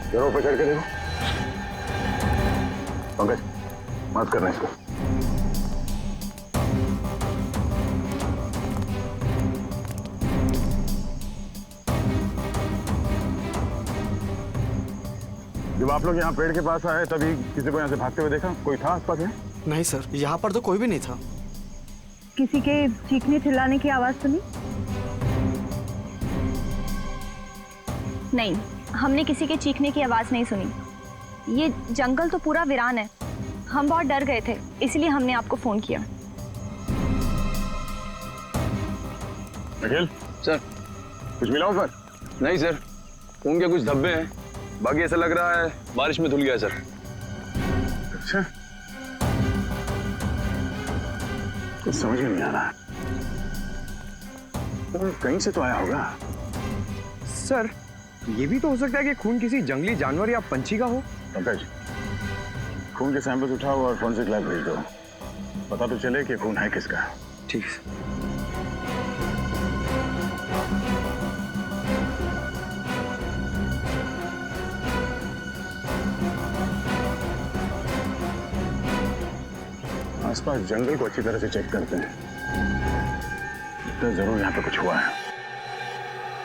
जरूर पकड़ के देखो। पंकज, मत करना इसको। जब आप लोग यहाँ पेड़ के पास आए तभी किसी को यहाँ से भागते हुए देखा? कोई था आसपास में? नहीं सर, यहाँ पर तो कोई भी नहीं था। किसी के चीखने चिल्लाने की आवाज सुनी? नहीं, हमने किसी के चीखने की आवाज नहीं सुनी। ये जंगल तो पूरा वीरान है। हम बहुत डर गए थे, इसलिए हमने आपको फोन किया। अखिल सर, कुछ मिला ऊपर? नहीं सर, खून के कुछ धब्बे हैं, बाकी ऐसा लग रहा है बारिश में धुल गया सर। अच्छा, कुछ समझ में नहीं आ रहा। तो कहीं से तो आया होगा। सर, ये भी तो हो सकता है कि खून किसी जंगली जानवर या पंछी का हो। पंकज, खून के सैंपल्स उठाओ और फॉरेंसिक लैब भेज दो, पता तो चले कि खून है किसका। ठीक है। आसपास जंगल को अच्छी तरह से चेक करते हैं, तो जरूर यहाँ पे कुछ हुआ है।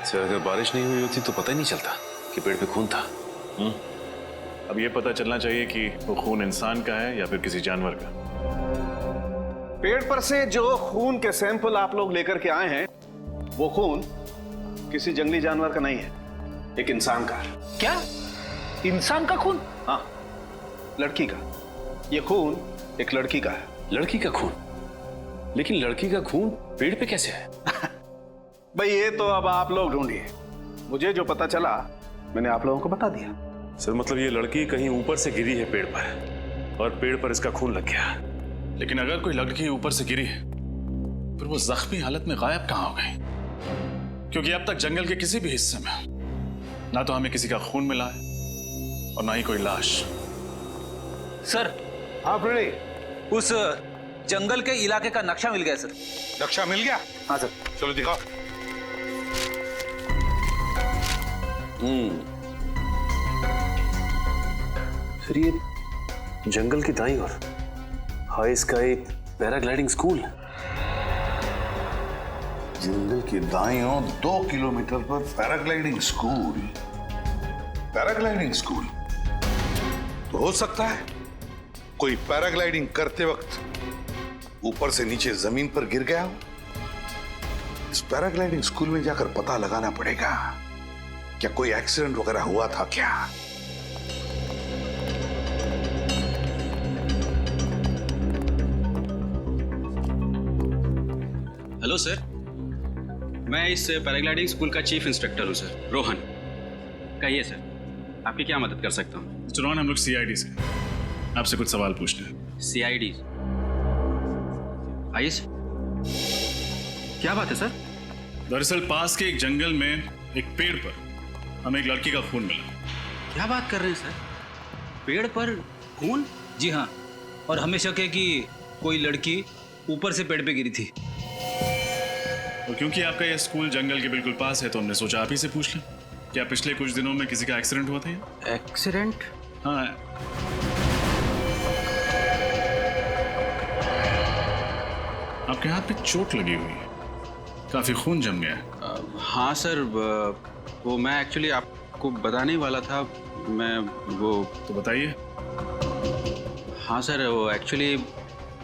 सर, अगर बारिश नहीं हुई होती तो पता ही नहीं चलता कि पेड़ पे खून था। अब ये पता चलना चाहिए कि वो खून इंसान का है या फिर किसी जानवर का। पेड़ पर से जो खून के सैंपल आप लोग लेकर के आए हैं, वो खून किसी जंगली जानवर का नहीं है, एक इंसान का है। क्या? इंसान का खून? हाँ, लड़की का। ये खून एक लड़की का है। लड़की का खून? लेकिन लड़की का खून पेड़ पे कैसे है? भाई ये तो अब आप लोग ढूंढिए, मुझे जो पता चला मैंने आप लोगों को बता दिया। सर, मतलब ये लड़की कहीं ऊपर से गिरी है पेड़ पर और पेड़ पर इसका खून लग गया। लेकिन अगर कोई लड़की ऊपर से गिरी है फिर वो जख्मी हालत में गायब कहाँ हो गई? क्योंकि अब तक जंगल के किसी भी हिस्से में ना तो हमें किसी का खून मिला है और ना ही कोई लाश। सर, आप रेडी? उस जंगल के इलाके का नक्शा मिल गया सर। नक्शा मिल गया? हाँ सर। चलो दिखाओ। फिर ये जंगल की दाईं ओर हाई स्काई पैराग्लाइडिंग स्कूल। जंगल के दाईं ओर 2 किलोमीटर पर पैराग्लाइडिंग स्कूल। पैराग्लाइडिंग स्कूल तो हो सकता है कोई पैराग्लाइडिंग करते वक्त ऊपर से नीचे जमीन पर गिर गया हो। इस पैराग्लाइडिंग स्कूल में जाकर पता लगाना पड़ेगा क्या कोई एक्सीडेंट वगैरह हुआ था क्या। हेलो सर, मैं इस पैराग्लाइडिंग स्कूल का चीफ इंस्ट्रक्टर हूँ सर, रोहन। कहिए सर, आपकी क्या मदद कर सकता हूँ? मिस्टर रोहन, हम लोग CID से आपसे कुछ सवाल पूछने हैं। CID? आइए सर। क्या बात है सर? दरअसल पास के एक जंगल में एक पेड़ पर हमें एक लड़की का खून मिला। क्या बात कर रहे हैं सर? पेड़ पर खून? जी हाँ, और हमें शक है कि कोई लड़की ऊपर से पेड़ पे गिरी थी। और क्योंकि आपका यह स्कूल जंगल के बिल्कुल पास है तो हमने सोचा आप ही से पूछ लें। क्या पिछले कुछ दिनों में किसी का एक्सीडेंट हुआ था? एक्सीडेंट? हाँ। आपके हाथ पे चोट लगी हुई है, काफी खून जम गया है। हाँ सर, वो मैं एक्चुअली आपको बताने ही वाला था। मैं वो तो बताइए। हाँ सर, वो एक्चुअली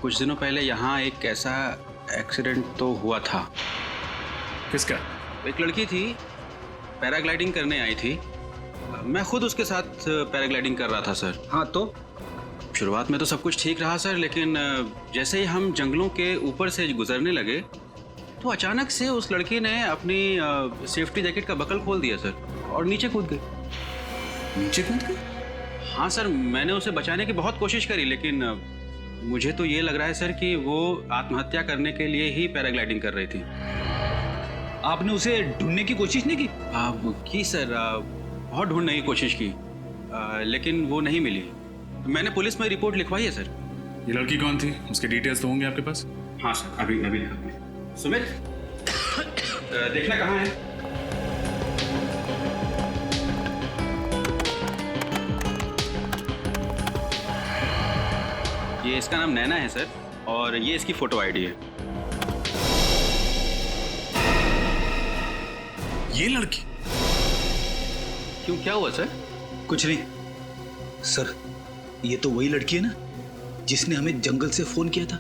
कुछ दिनों पहले यहाँ एक ऐसा एक्सीडेंट तो हुआ था। किसका? एक लड़की थी, पैराग्लाइडिंग करने आई थी। मैं खुद उसके साथ पैराग्लाइडिंग कर रहा था सर। हाँ, तो शुरुआत में तो सब कुछ ठीक रहा सर, लेकिन जैसे ही हम जंगलों के ऊपर से गुजरने लगे तो अचानक से उस लड़की ने अपनी सेफ्टी जैकेट का बकल खोल दिया सर और नीचे कूद गई। नीचे कूद गई? हाँ सर, मैंने उसे बचाने की बहुत कोशिश करी, लेकिन मुझे तो ये लग रहा है सर कि वो आत्महत्या करने के लिए ही पैराग्लाइडिंग कर रही थी। आपने उसे ढूंढने की कोशिश नहीं की? की सर, बहुत ढूंढने की कोशिश की, लेकिन वो नहीं मिली। मैंने पुलिस में रिपोर्ट लिखवाई है सर। ये लड़की कौन थी? उसके डिटेल्स तो होंगे आपके पास? हाँ सर, अभी लिखा। सुमित, देखना कहाँ है? ये इसका नाम नैना है सर, और ये इसकी फोटो आईडी है। ये लड़की? क्यों, क्या हुआ सर? कुछ नहीं सर, ये तो वही लड़की है ना जिसने हमें जंगल से फोन किया था।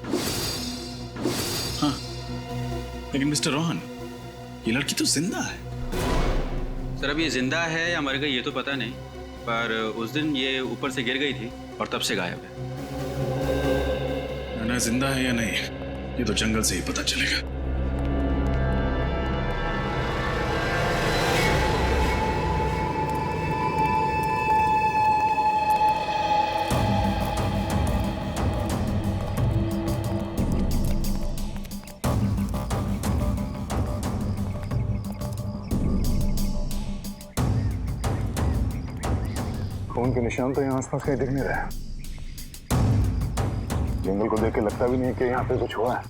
हाँ, लेकिन मिस्टर रोहन, ये लड़की तो जिंदा है। सर अब ये जिंदा है या मर गई ये तो पता नहीं, पर उस दिन ये ऊपर से गिर गई थी और तब से गायब है। नैना जिंदा है या नहीं ये तो जंगल से ही पता चलेगा। खून के निशान तो यहाँ आसपास कहीं दिख नहीं रहे। जंगल को देख के लगता भी नहीं कि यहाँ पे कुछ हुआ है।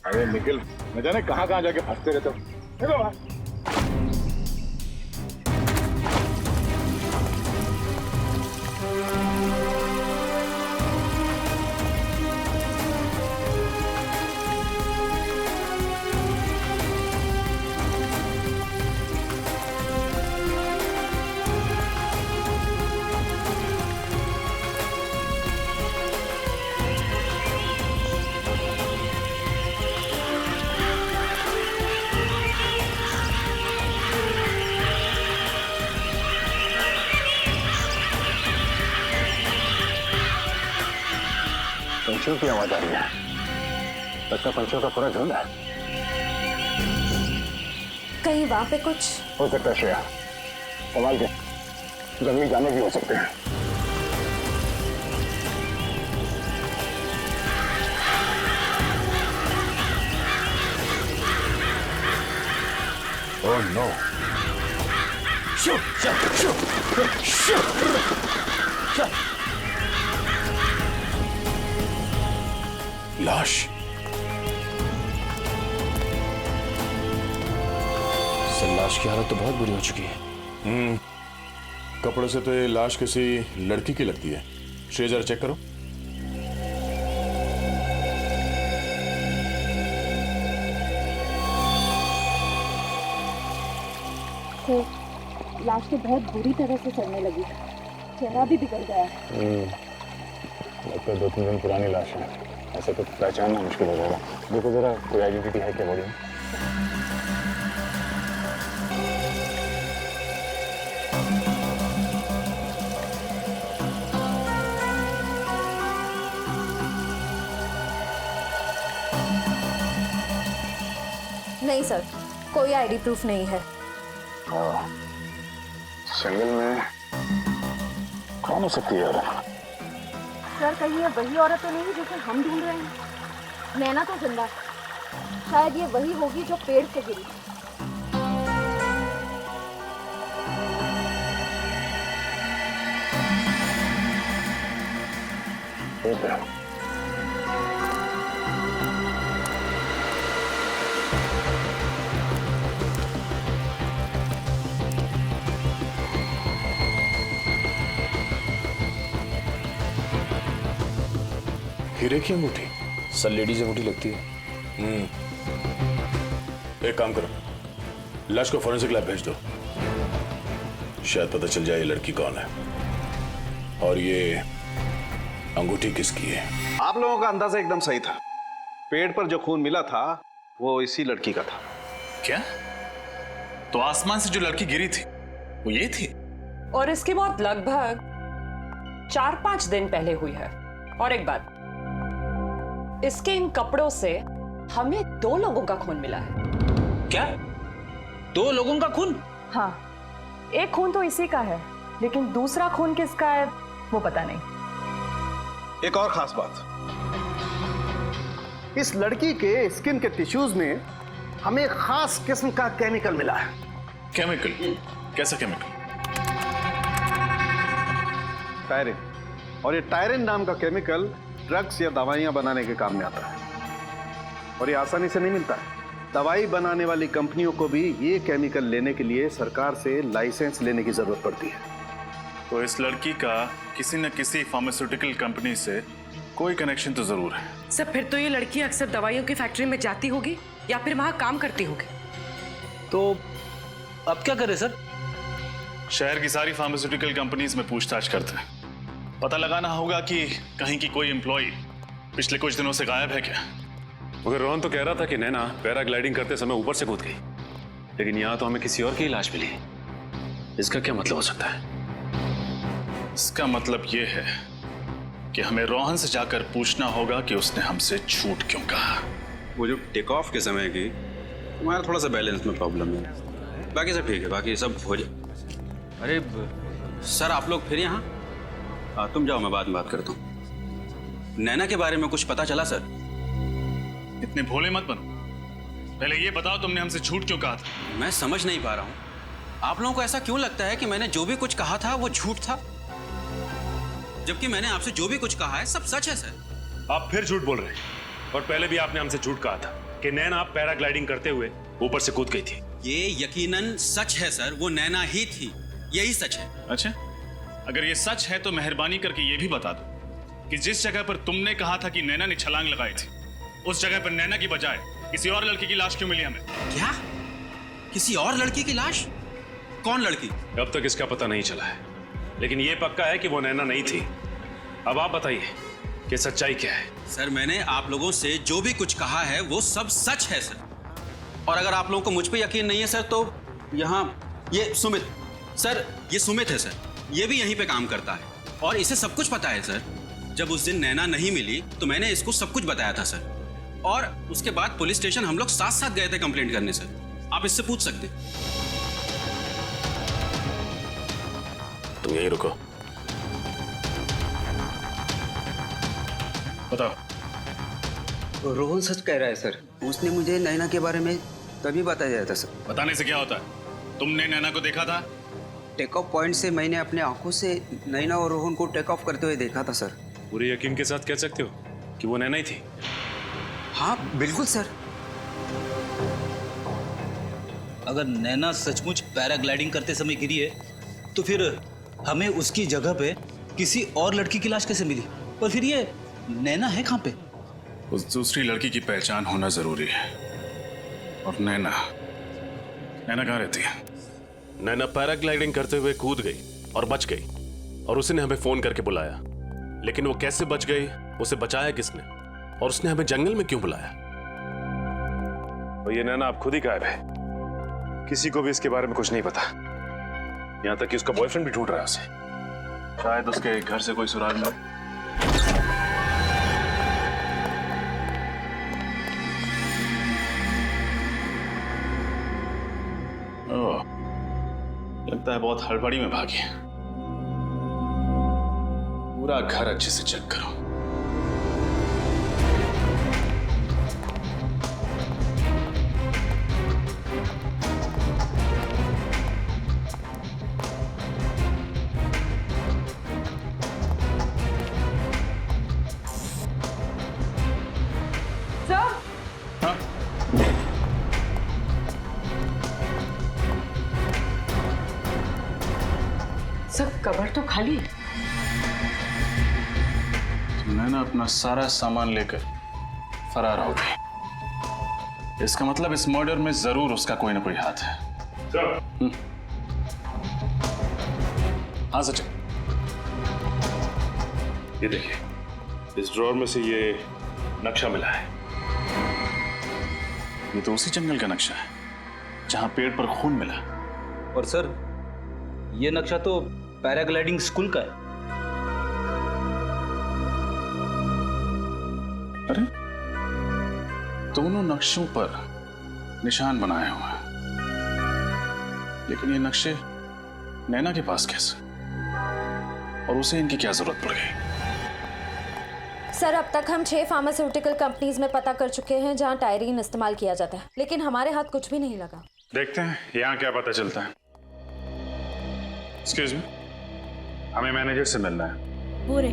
अरे निखिल, न जाने कहाँ जाके फंसते रहते हो। निकलो बाहर। पंछियों की आवाज आ रही है। लगता पंछियों का पूरा झुंड है। कहीं वहां पे कुछ हो सकता है श्रेया, सवाल के जंगली जानवर भी हो सकते हैं। Oh no. लाश। सर लाश की हालत तो बहुत बुरी हो चुकी है। कपड़े से तो ये लाश किसी लड़की की लगती है। श्रेया जरा चेक करो। सर लाश तो बहुत बुरी तरह से सड़ने लगी, चेहरा भी बिगड़ गया है। लगता है 2-3 दिन पुरानी लाश है। ऐसा तो पहचानना मुश्किल हो जाएगा। देखो जरा कोई आइडेंटिटी है क्या बॉडी में? नहीं सर, कोई आईडी प्रूफ नहीं है। जंगल में कौन हो सकती है? सर कहीं ये वही औरत तो नहीं जिसे हम ढूंढ रहे हैं? नैना तो जिंदा है, शायद ये वही होगी जो पेड़ से गिरी। हीरे की अंगूठी? सर लेडीज अंगूठी लगती है। एक काम करो, लाश को फॉरेंसिक लैब भेज दो। शायद पता चल जाए ये लड़की कौन है और ये अंगूठी किसकी है। आप लोगों का अंदाजा एकदम सही था। पेड़ पर जो खून मिला था वो इसी लड़की का था। क्या? तो आसमान से जो लड़की गिरी थी वो ये थी? और इसकी मौत लगभग 4-5 दिन पहले हुई है। और एक बात, इसके इन कपड़ों से हमें 2 लोगों का खून मिला है। क्या? 2 लोगों का खून? हाँ, एक खून तो इसी का है, लेकिन दूसरा खून किसका है वो पता नहीं। एक और खास बात, इस लड़की के स्किन के टिश्यूज में हमें एक खास किस्म का केमिकल मिला है। केमिकल? कैसा केमिकल? टायरिन। और ये टायरिन नाम का केमिकल ड्रग्स या दवाइयां बनाने के काम में आता है और ये आसानी से नहीं मिलता है। दवाई बनाने वाली कंपनियों को भी ये केमिकल लेने के लिए सरकार से लाइसेंस लेने की जरूरत पड़ती है। तो इस लड़की का किसी न किसी फार्मास्यूटिकल कंपनी से कोई कनेक्शन तो जरूर है। सर फिर तो ये लड़की अक्सर दवाइयों की फैक्ट्री में जाती होगी या फिर वहां काम करती होगी। तो अब क्या करें सर? शहर की सारी फार्मास्यूटिकल कंपनीज में पूछताछ करते हैं। पता लगाना होगा कि कहीं की कोई एम्प्लॉय पिछले कुछ दिनों से गायब है क्या? मगर रोहन तो कह रहा था कि नैना पैराग्लाइडिंग करते समय ऊपर से कूद गई, लेकिन यहाँ तो हमें किसी और की लाश मिली। इसका क्या मतलब हो सकता है? इसका मतलब ये है कि हमें रोहन से जाकर पूछना होगा कि उसने हमसे झूठ क्यों कहा। वो जो टेक ऑफ के समय की हमारा थोड़ा सा बैलेंस में प्रॉब्लम है, बाकी सब ठीक है, बाकी सब हो जाए। अरे सर आप लोग फिर यहाँ तुम जाओ, मैं बाद में बात करता हूँ। नैना के बारे में कुछ पता चला सर? इतने भोले मत बनो, पहले ये बताओ तुमने हमसे झूठ क्यों कहा था? मैं समझ नहीं पा रहा हूँ, आप लोगों को ऐसा क्यों लगता है कि मैंने जो भी कुछ कहा था वो झूठ था, जबकि मैंने आपसे जो भी कुछ कहा है सब सच है सर। आप फिर झूठ बोल रहे हैं, और पहले भी आपने हमसे झूठ कहा था कि नैना पैराग्लाइडिंग करते हुए ऊपर से कूद गई थी। ये यकीनन सच है सर, वो नैना ही थी, यही सच है। अच्छा, अगर ये सच है तो मेहरबानी करके ये भी बता दो कि जिस जगह पर तुमने कहा था कि नैना ने छलांग लगाई थी, उस जगह पर नैना की बजाय किसी और लड़की की लाश क्यों मिली हमें? क्या? किसी और लड़की की लाश? कौन लड़की? अब तक इसका पता नहीं चला है, लेकिन ये पक्का है कि वो नैना नहीं थी। अब आप बताइए कि सच्चाई क्या है? सर मैंने आप लोगों से जो भी कुछ कहा है वो सब सच है सर, और अगर आप लोगों को मुझ पे यकीन नहीं है सर तो यहाँ ये सुमित सर, ये सुमित है सर, ये भी यहीं पे काम करता है और इसे सब कुछ पता है सर। जब उस दिन नैना नहीं मिली तो मैंने इसको सब कुछ बताया था सर, और उसके बाद पुलिस स्टेशन हम लोग साथ साथ गए थे कंप्लेंट करने सर, आप इससे पूछ सकते। तुम यहीं रुको। बताओ। रोहन सच कह रहा है सर, उसने मुझे नैना के बारे में तभी बताया था सर। बताने से क्या होता है? तुमने नैना को देखा था? टेक ऑफ पॉइंट से मैंने अपने आंखों से नैना और रोहन को टेक ऑफ करते हुए देखा था सर। पूरे यकीन के साथ कह सकते हो कि वो नैना ही थी? हाँ बिल्कुल सर। अगर नैना सचमुच पैराग्लाइडिंग करते समय गिरी है तो फिर हमें उसकी जगह पे किसी और लड़की की लाश कैसे मिली? और फिर ये नैना है कहाँ पे? उस दूसरी लड़की की पहचान होना जरूरी है। और नैना कहाँ रहती है? नैना पैराग्लाइडिंग करते हुए कूद गई और बच गई, और उसने हमें फोन करके बुलाया, लेकिन वो कैसे बच गई, उसे बचाया किसने, और उसने हमें जंगल में क्यों बुलाया? और ये नैना अब खुद ही गायब है, किसी को भी इसके बारे में कुछ नहीं पता, यहाँ तक कि उसका बॉयफ्रेंड भी ढूंढ रहा है उसे। शायद उसके घर से कोई सुराग मिले। ओह, लगता है बहुत हड़बड़ी में भागी। पूरा घर अच्छे से चेक करो। सब कबर तो खाली है। नैना अपना सारा सामान लेकर फरार हो गई। इसका मतलब इस मर्डर में जरूर उसका कोई ना कोई हाथ है। हाँ सचिन, ये देखिए, इस ड्रॉर में से ये नक्शा मिला है। ये तो उसी जंगल का नक्शा है जहां पेड़ पर खून मिला। और सर ये नक्शा तो पैराग्लाइडिंग स्कूल का है। अरे दोनों नक्शों पर निशान बनाए हुए हैं, लेकिन ये नक्शे नैना के पास कैसे, और उसे इनकी क्या जरूरत पड़ गई? सर अब तक हम 6 फार्मास्यूटिकल कंपनीज में पता कर चुके हैं जहां टायरीन इस्तेमाल किया जाता है, लेकिन हमारे हाथ कुछ भी नहीं लगा। देखते हैं यहाँ क्या पता चलता है। एक्सक्यूज मी, हमें मैनेजर से मिलना है। वो रही।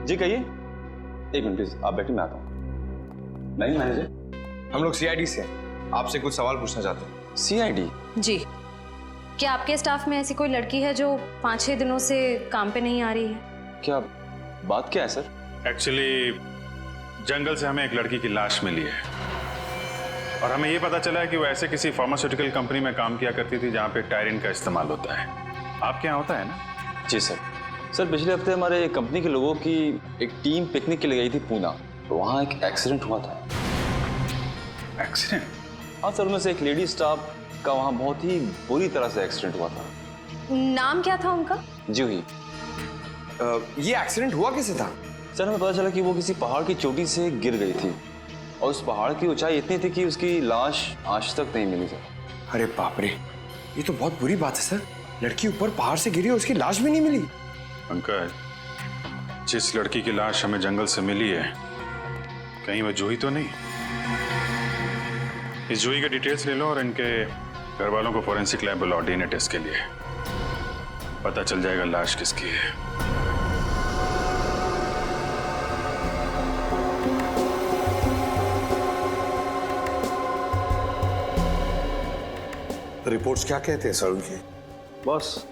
जी कहिए। एक मिनट प्लीज, आप बैठिए, मैं आता हूँ। नहीं मैनेजर, हम लोग सीआईडी से हैं, आपसे कुछ सवाल पूछना चाहते हैं। सीआईडी? जी। क्या आपके स्टाफ में ऐसी कोई लड़की है जो 5-6 दिनों से काम पे नहीं आ रही है? क्या बात क्या है सर? एक्चुअली जंगल से हमें एक लड़की की लाश मिली है, और हमें ये पता चला है कि वो ऐसे किसी फार्मास्यूटिकल कंपनी में काम किया करती थी जहाँ पे टायरिन का इस्तेमाल होता है। आपके यहाँ होता है ना? जी सर। सर पिछले हफ्ते हमारे कंपनी के लोगों की एक टीम पिकनिक के लिए गई थी पूना, तो वहाँ एक एक्सीडेंट हुआ था। एक्सीडेंट? हाँ सर, उनमें से एक लेडी स्टाफ का वहाँ बहुत ही बुरी तरह से एक्सीडेंट हुआ था। नाम क्या था उनका? जूही। ये एक्सीडेंट हुआ कैसे था? सर हमें पता चला कि वो किसी पहाड़ की चोटी से गिर गई थी और उस पहाड़ की ऊंचाई इतनी थी कि उसकी लाश आज तक नहीं मिली सर। अरे बाप रे, ये तो बहुत बुरी बात है सर। लड़की ऊपर पहाड़ से गिरी और उसकी लाश भी नहीं मिली। पंकज, जिस लड़की की लाश हमें जंगल से मिली है, कहीं वो जूही तो नहीं? इस जूही के डिटेल्स ले लो और इनके घर वालों को फॉरेंसिक लैब बुलाओ डीएनए टेस्ट के लिए। पता चल जाएगा लाश किसकी है। रिपोर्ट्स क्या कहते हैं सर उनके? बॉस,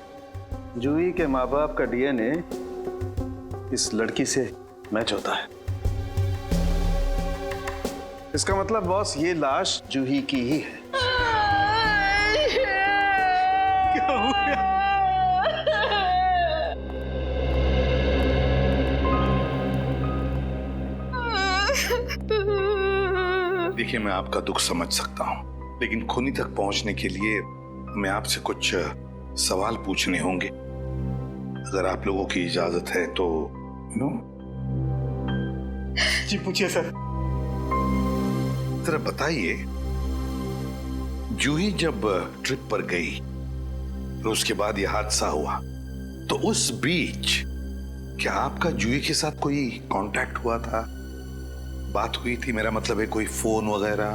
जूही के माँ बाप का डीएनए इस लड़की से मैच होता है। इसका मतलब बॉस, ये लाश जूही की ही है। क्या हो गया? देखिए, मैं आपका दुख समझ सकता हूं, लेकिन खूनी तक पहुंचने के लिए मैं आपसे कुछ सवाल पूछने होंगे। अगर आप लोगों की इजाजत है तो नो? जी पूछिए सर। जरा बताइए, जूही जब ट्रिप पर गई और उसके बाद यह हादसा हुआ, तो उस बीच क्या आपका जूही के साथ कोई कांटेक्ट हुआ था? बात हुई थी, मेरा मतलब है कोई फोन वगैरह?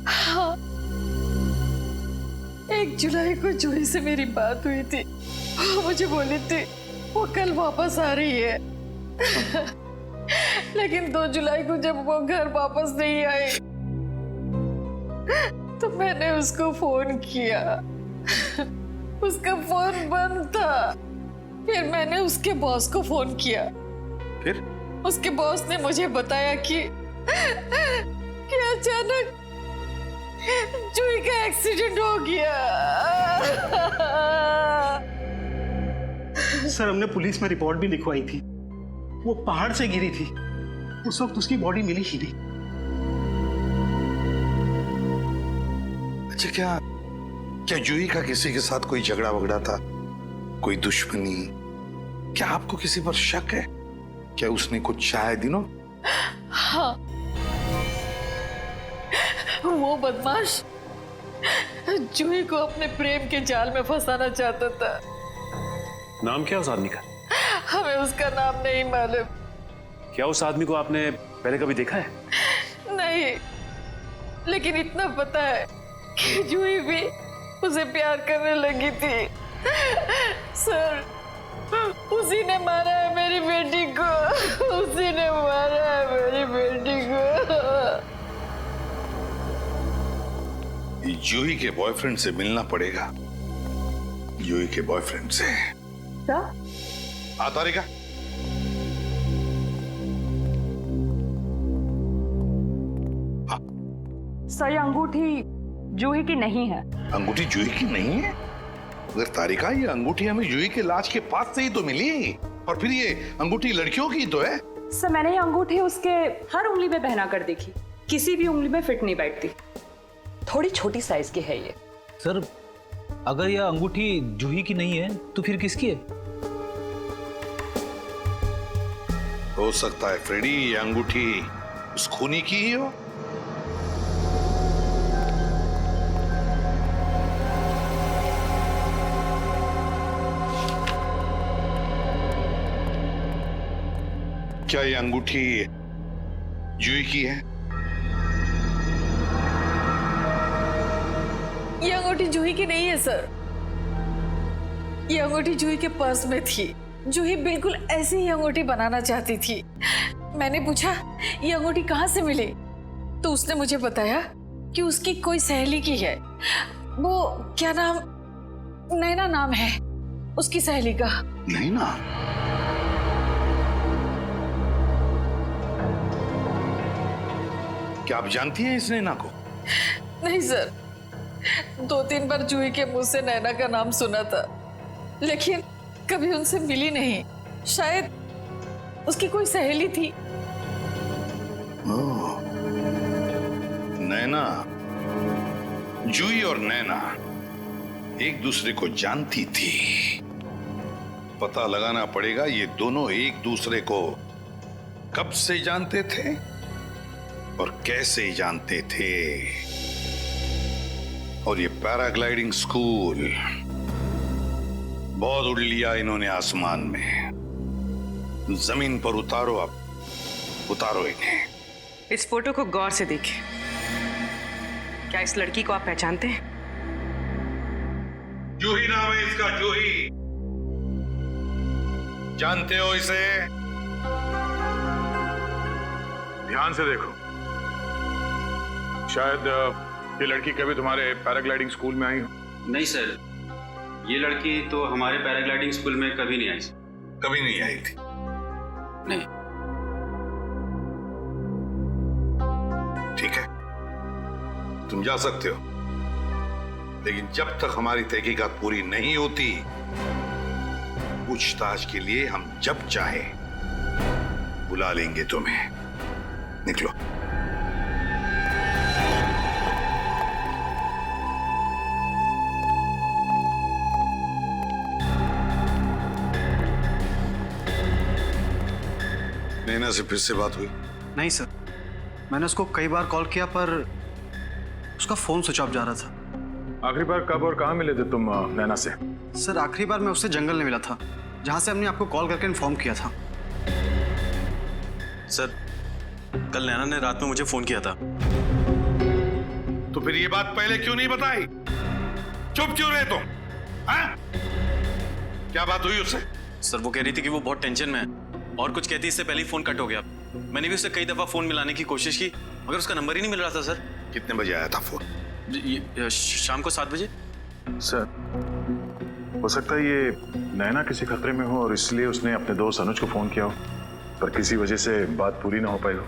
हाँ, 1 जुलाई को जूही से मेरी बात हुई थी। वो मुझे बोली थी वो कल वापस आ रही है। लेकिन 2 जुलाई को जब वो घर वापस नहीं आई तो मैंने उसको फोन किया। उसका फोन बंद था। फिर मैंने उसके बॉस को फोन किया। फिर उसके बॉस ने मुझे बताया कि अचानक जूही का एक्सीडेंट हो गया। सर हमने पुलिस में रिपोर्ट भी लिखवाई थी। वो पहाड़ से गिरी थी, उस वक्त उसकी बॉडी मिली ही नहीं। अच्छा, क्या जूही का किसी के साथ कोई झगड़ा वगड़ा था, कोई दुश्मनी? क्या आपको किसी पर शक है? क्या उसने कुछ शायद हाँ, वो बदमाश जूही को अपने प्रेम के जाल में फंसाना चाहता था। नाम क्या उस आदमी का? हमें उसका नाम नहीं मालूम। क्या उस आदमी को आपने पहले कभी देखा है? नहीं, लेकिन इतना पता है कि जूही भी उसे प्यार करने लगी थी। सर, उसी ने मारा है मेरी बेटी को। उसी ने मारा है मेरी बेटी को। जूही के बॉयफ्रेंड से मिलना पड़ेगा। जूही के बॉयफ्रेंड से। क्या? तारिका, सर, अंगूठी जूही की नहीं है। अंगूठी जूही की नहीं है? अगर तारिका, ये अंगूठी हमें जूही के लाश के पास से ही तो मिली, और फिर ये अंगूठी लड़कियों की तो है। सर, मैंने ये अंगूठी उसके हर उंगली में पहना कर देखी, किसी भी उंगली में फिट नहीं बैठती। थोड़ी छोटी साइज की है ये। सर, अगर यह अंगूठी जूही की नहीं है तो फिर किसकी है? हो सकता है फ्रेडी, ये अंगूठी उस खूनी की ही हो। क्या ये अंगूठी जूही की है? ये अंगूठी जूही की नहीं है सर। ये अंगूठी जूही के पर्स में थी। जूही बिल्कुल ऐसी ही अंगूठी बनाना चाहती थी। मैंने पूछा ये अंगूठी कहाँ से मिली, तो उसने मुझे बताया कि उसकी कोई सहेली की है। वो क्या नाम, नैना नाम है उसकी सहेली का। नैना? क्या आप जानती हैं इस नैना को? नहीं सर, 2-3 बार जूही के मुंह से नैना का नाम सुना था, लेकिन कभी उनसे मिली नहीं। शायद उसकी कोई सहेली थी। ओह, नैना, जूही और नैना एक दूसरे को जानती थी। पता लगाना पड़ेगा ये दोनों एक दूसरे को कब से जानते थे और कैसे जानते थे। और ये पैराग्लाइडिंग स्कूल बहुत उड़ लिया इन्होंने आसमान में। जमीन पर उतारो, अब उतारो इन्हें। इस फोटो को गौर से देखें। क्या इस लड़की को आप पहचानते हैं? जूही नाम है इसका, जूही। जानते हो इसे? ध्यान से देखो। शायद ये लड़की कभी तुम्हारे पैराग्लाइडिंग स्कूल में आई हो। नहीं सर, ये लड़की तो हमारे पैराग्लाइडिंग स्कूल में कभी नहीं आई। कभी नहीं आई थी? नहीं। ठीक है, तुम जा सकते हो, लेकिन जब तक हमारी तहकीकात पूरी नहीं होती, पूछताछ के लिए हम जब चाहे बुला लेंगे तुम्हें। निकलो। नैना से फिर से बात हुई? नहीं सर, मैंने उसको कई बार कॉल किया पर उसका फोन स्विच ऑफ जा रहा था। आखिरी बार कब और कहां मिले थे तुम नैना से? सर आखिरी बार मैं उससे जंगल में मिला था, जहां से हमने आपको कॉल करके इन्फॉर्म किया था। सर कल नैना ने रात में मुझे फोन किया था। तो फिर ये बात पहले क्यों नहीं बताई? चुप क्यों रहे तुम? हाँ? क्या बात हुई उससे? सर वो कह रही थी कि वो बहुत टेंशन में है और कुछ कहती इससे पहले ही फोन कट हो गया। मैंने भी उससे कई दफा फोन मिलाने की कोशिश की मगर उसका नंबर ही नहीं मिल रहा था। सर कितने बजे आया था फोन? शाम को 7 बजे। सर हो सकता है ये नैना किसी खतरे में हो और इसलिए उसने अपने दोस्त अनुज को फोन किया हो, पर किसी वजह से बात पूरी ना हो पाई हो।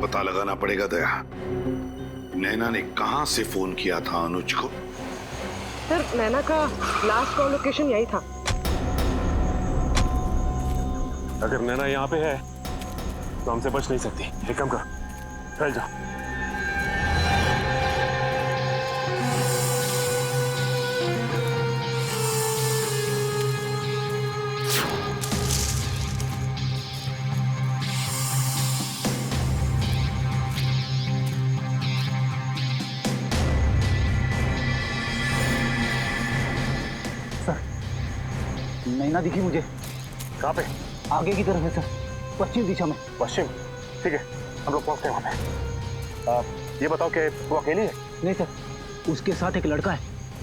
पता लगाना पड़ेगा दया, नैना ने कहां से फोन किया था अनुज को? सर नैना का लास्ट कॉल लोकेशन यही था। अगर नैना यहाँ पे है तो हमसे बच नहीं सकती। एक काम कर, फैल जा। नैना दिखी मुझे। कहाँ पे? आगे की तरफ है सर, पश्चिम दिशा में। पश्चिम? ठीक है, हम लोग पहुंचते हैं वहां पे। ये बताओ कि वो अकेली है? नहीं सर, उसके साथ एक लड़का है।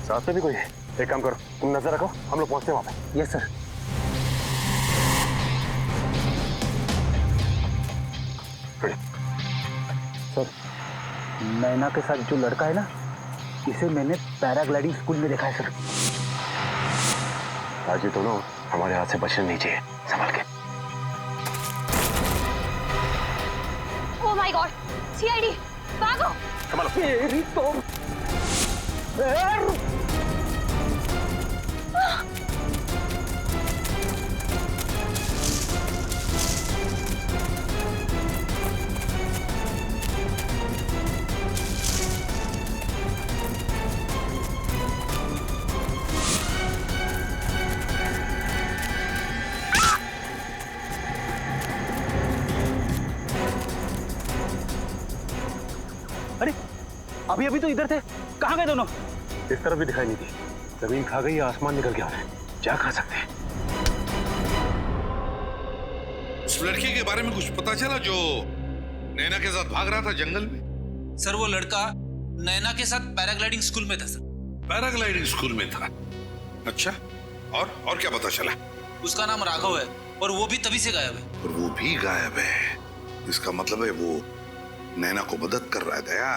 साथ में भी कोई है? एक काम करो, तुम नजर रखो, हम लोग पहुंचते हैं वहां पे। Yes sir. सर नैना के साथ जो लड़का है ना, इसे मैंने पैराग्लाइडिंग स्कूल में देखा है सर। आज ये दोनों हमारे हाथ से बचने नहीं चाहिए, संभाल के। ओह माय गॉड, सीआईडी, भागो! संभालो। मेरी तो अभी अभी तो इधर थे, कहाँ गए दोनों? इस तरफ भी दिखाई नहीं दी। जमीन खा गई या आसमान निकल गया है, क्या खा सकते हैं? उस लड़के के बारे में कुछ पता चला जो नैना के साथ भाग रहा था जंगल में? सर वो लड़का नैना के साथ पैराग्लाइडिंग स्कूल में था सर। पैराग्लाइडिंग स्कूल में था? अच्छा, और क्या पता चला? उसका नाम राघव है और वो भी तभी से गायब है। और वो भी गायब है, इसका मतलब है वो नैना को मदद कर रहा है। दया,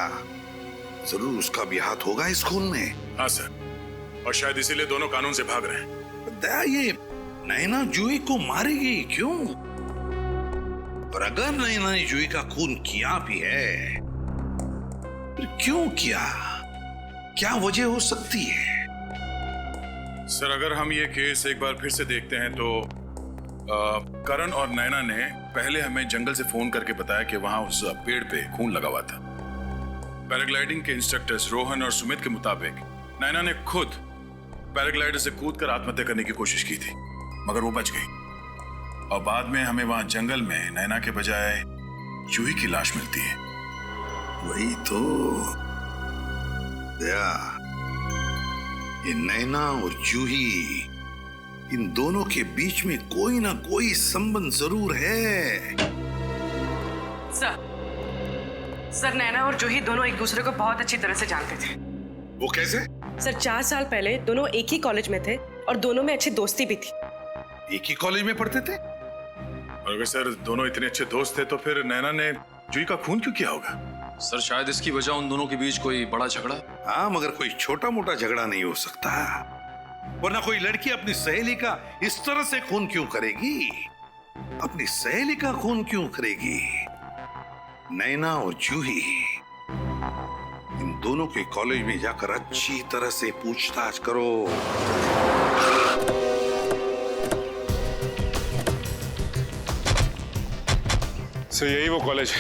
जरूर उसका भी हाथ होगा इस खून में। हाँ सर, और शायद इसीलिए दोनों कानून से भाग रहे हैं। दया, ये नैना जूही को मारेगी क्यों? और अगर नैना ने जूही का खून किया भी है, फिर क्यों किया? क्या वजह हो सकती है? सर, अगर हम ये केस एक बार फिर से देखते हैं तो करण और नैना ने पहले हमें जंगल से फोन करके बताया कि वहां उस पेड़ पे खून लगा हुआ था। पैराग्लाइडिंग के इंस्ट्रक्टर्स रोहन और सुमित के मुताबिक नैना ने खुद पैराग्लाइडर से कूदकर आत्महत्या करने की कोशिश की थी, मगर वो बच गई। और बाद में हमें वहां जंगल में नैना के बजाय जूही की लाश मिलती है। वही तो दया, ये नैना और जूही, इन दोनों के बीच में कोई ना कोई संबंध जरूर है। सर, नैना और जूही दोनों एक दूसरे को बहुत अच्छी तरह से जानते थे। वो कैसे? सर, 4 साल पहले दोनों एक ही कॉलेज में थे और दोनों में अच्छी दोस्ती भी थी। एक ही कॉलेज में पढ़ते थे? और अगर सर दोनों इतने अच्छे दोस्त थे तो फिर नैना ने जूही का खून क्यों किया होगा? सर, शायद इसकी वजह उन दोनों के बीच कोई बड़ा झगड़ा। हाँ, मगर कोई छोटा मोटा झगड़ा नहीं हो सकता, वरना कोई लड़की अपनी सहेली का इस तरह से खून क्यों करेगी? अपनी सहेली का खून क्यों करेगी? नैना और जूही, इन दोनों के कॉलेज में जाकर अच्छी तरह से पूछताछ करो। सर, यही वो कॉलेज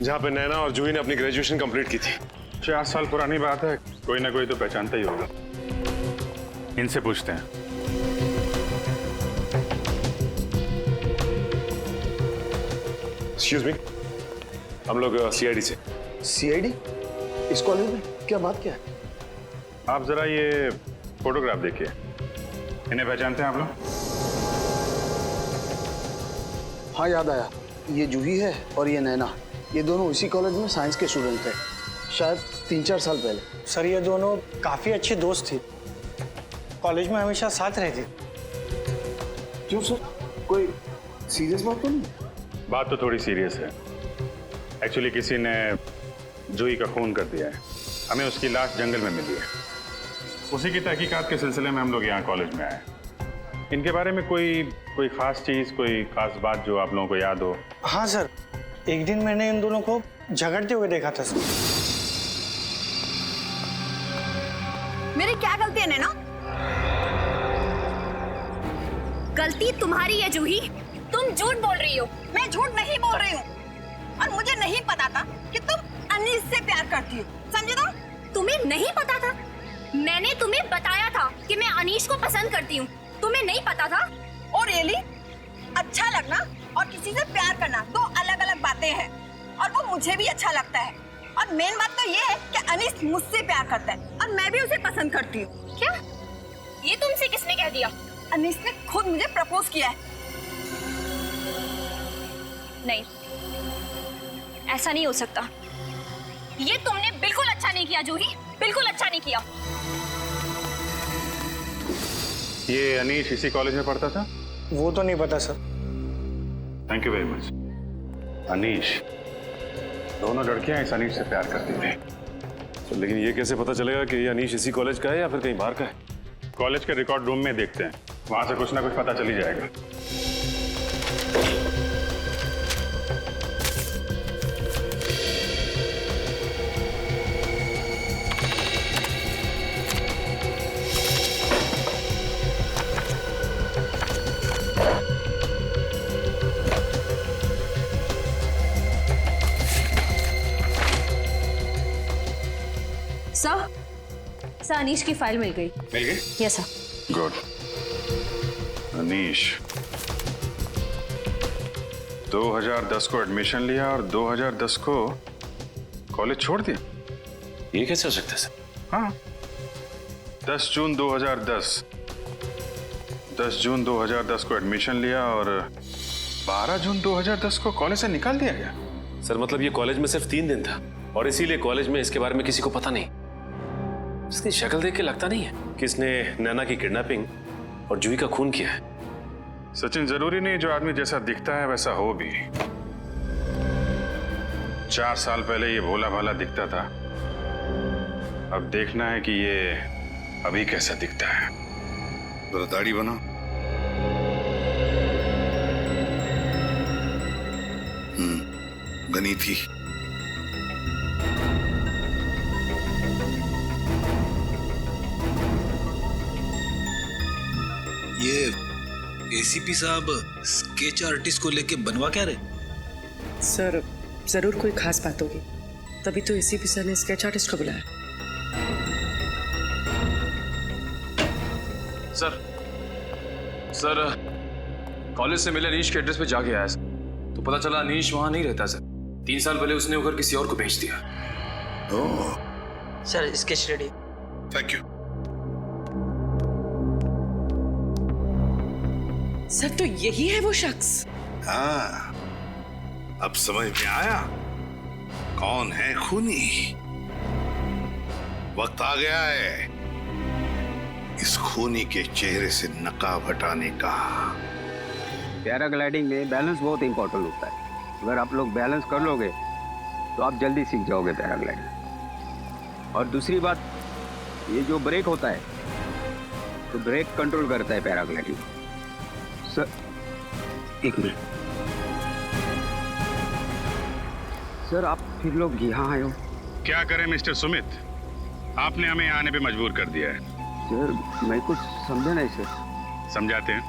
जहाँ पे नैना और जूही ने अपनी ग्रेजुएशन कंप्लीट की थी। 4 साल पुरानी बात है, कोई ना कोई तो पहचानता ही होगा। इनसे पूछते हैं। एक्सक्यूज मी, हम लोग सीआईडी से। सीआईडी? इस कॉलेज में क्या बात क्या है? आप जरा ये फोटोग्राफ देखिए, इन्हें पहचानते हैं आप लोग? हाँ, याद आया, ये जूही है और ये नैना। ये दोनों इसी कॉलेज में साइंस के स्टूडेंट थे, शायद 3-4 साल पहले। सर, ये दोनों काफी अच्छी दोस्त थी, कॉलेज में हमेशा साथ रहती। क्यों सर, कोई सीरियस बात तो नहीं? बात तो थोड़ी सीरियस है। एक्चुअली किसी ने जूही का खून कर दिया है, हमें उसकी लाश जंगल में मिली है। उसी की तहकीकात के सिलसिले में हम लोग यहाँ कॉलेज में आए। इनके बारे में कोई खास चीज, कोई खास बात जो आप लोगों को याद हो? हाँ सर, एक दिन मैंने इन दोनों को झगड़ते हुए देखा था सर। मेरी क्या गलती है नैना? गलती तुम्हारी है जूही, तुम झूठ बोल रही हो। मैं झूठ नहीं बोल रही हूँ, और मुझे नहीं पता था कि तुम अनीस से प्यार करती हो, समझे ना? तुम्हें नहीं पता था? मैंने तुम्हें बताया था कि मैं अनीश को पसंद करती हूँ, तुम्हें नहीं पता था? और रियली, अच्छा लगना और किसी से प्यार करना दो अलग अलग बातें हैं, और वो मुझे भी अच्छा लगता है। और मेन बात तो ये है कि अनीस मुझसे प्यार करता है और मैं भी उसे पसंद करती हूँ। क्या? ये तुमसे किसने कह दिया? अनीस ने खुद मुझे प्रपोज किया है। नहीं, ऐसा नहीं हो सकता। ये तुमने बिल्कुल अच्छा नहीं किया जूही, बिल्कुल अच्छा नहीं किया। ये अनीश इसी कॉलेज में पढ़ता था? वो तो नहीं पता sir. Thank you very much. Anish, दोनों लड़कियां इस अनीश से प्यार करती थी। तो लेकिन ये कैसे पता चलेगा कि ये अनीश इसी कॉलेज का है या फिर कहीं बाहर का है? कॉलेज के रिकॉर्ड रूम में देखते हैं, वहां से कुछ ना कुछ पता चल ही जाएगा। सर, अनीश की फाइल मिल गई। मिल गई? Yes sir. गुड। अनीश 2010 को एडमिशन लिया और 2010 को कॉलेज छोड़ दिया। ये कैसे हो सकता है सर? हाँ, 10 जून 2010 को एडमिशन लिया और 12 जून 2010 को कॉलेज से निकाल दिया गया। सर, मतलब ये कॉलेज में सिर्फ 3 दिन था और इसीलिए कॉलेज में इसके बारे में किसी को पता नहीं। इसकी शक्ल देख के लगता नहीं है कि इसने नैना की किडनैपिंग और जूही का खून किया है। सचिन, जरूरी नहीं जो आदमी जैसा दिखता है वैसा हो भी। 4 साल पहले ये भोला भाला दिखता था, अब देखना है कि ये अभी कैसा दिखता है। जरा दाढ़ी बना। बनी थी। ये एसीपी साहब स्केच आर्टिस्ट को लेके बनवा क्या रहे? सर जरूर कोई खास बात होगी, तभी तो एसीपी सर ने स्केच आर्टिस्ट को बुलाया। सर कॉलेज से मिले अनीश के एड्रेस पे जाके आया सर, तो पता चला अनीश वहां नहीं रहता सर। 3 साल पहले उसने होकर किसी और को भेज दिया। Sir sketch ready. Thank you. Sir तो यही है वो शख्स। हाँ, अब समझ में आया कौन है खूनी। वक्त आ गया है इस खूनी के चेहरे से नकाब हटाने का। पैराग्लाइडिंग में बैलेंस बहुत इंपॉर्टेंट होता है। अगर आप लोग बैलेंस कर लोगे तो आप जल्दी सीख जाओगे पैराग्लाइडिंग। और दूसरी बात, ये जो ब्रेक होता है तो ब्रेक कंट्रोल करता है पैराग्लाइडिंग। सर 1 मिनट सर, आप फिर लोग यहाँ आए हो? क्या करें मिस्टर सुमित, आपने हमें आने पे मजबूर कर दिया है। सर मैं कुछ समझा नहीं सर। समझाते हैं।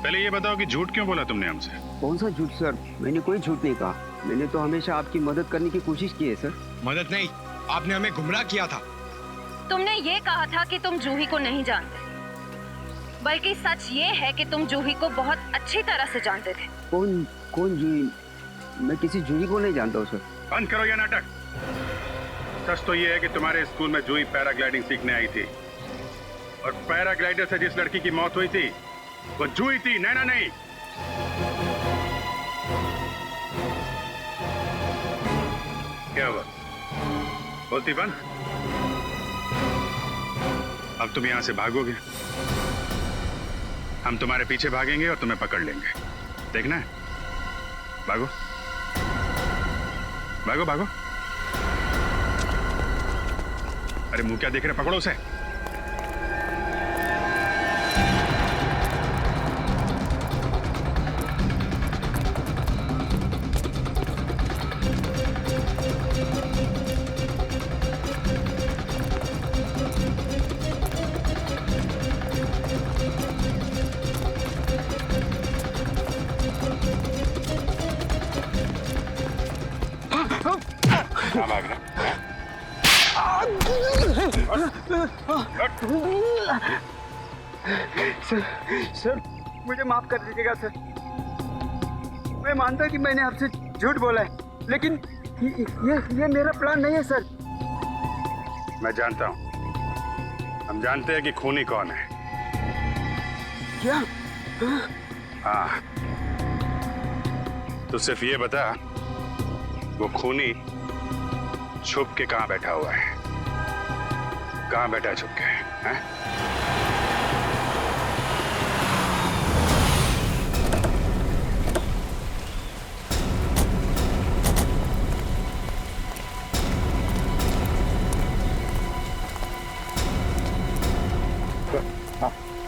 पहले ये बताओ कि झूठ क्यों बोला तुमने हमसे? कौन सा झूठ सर? मैंने कोई झूठ नहीं कहा। मैंने तो हमेशा आपकी मदद करने की कोशिश की है सर। मदद नहीं, आपने हमें गुमराह किया था। तुमने ये कहा था कि तुम जूही को नहीं जानते, बल्कि सच ये है कि तुम जूही को बहुत अच्छी तरह से जानते थे। कौन जूही? मैं किसी जूही को नहीं जानता हूँ सर। बंद करो ये नाटक। सच तो ये है कि तुम्हारे स्कूल में जूही पैराग्लाइडिंग सीखने आई थी, और पैराग्लाइडर से जिस लड़की की मौत हुई थी वो जूही थी, नैना नहीं। क्या हुआ? बोलती बंद। अब तुम यहां से भागोगे, हम तुम्हारे पीछे भागेंगे और तुम्हें पकड़ लेंगे। देखना है? भागो भागो भागो। अरे मुंह क्या देख रहे, पकड़ो उसे। सर मुझे माफ कर दीजिएगा सर। मैं मानता कि मैंने आपसे झूठ बोला है, लेकिन ये मेरा प्लान नहीं है सर। मैं जानता हूं, हम जानते हैं कि खूनी कौन है। क्या? हाँ, तो सिर्फ ये बता वो खूनी छुप के कहां बैठा हुआ है? कहां बैठा है छुप के? हैं?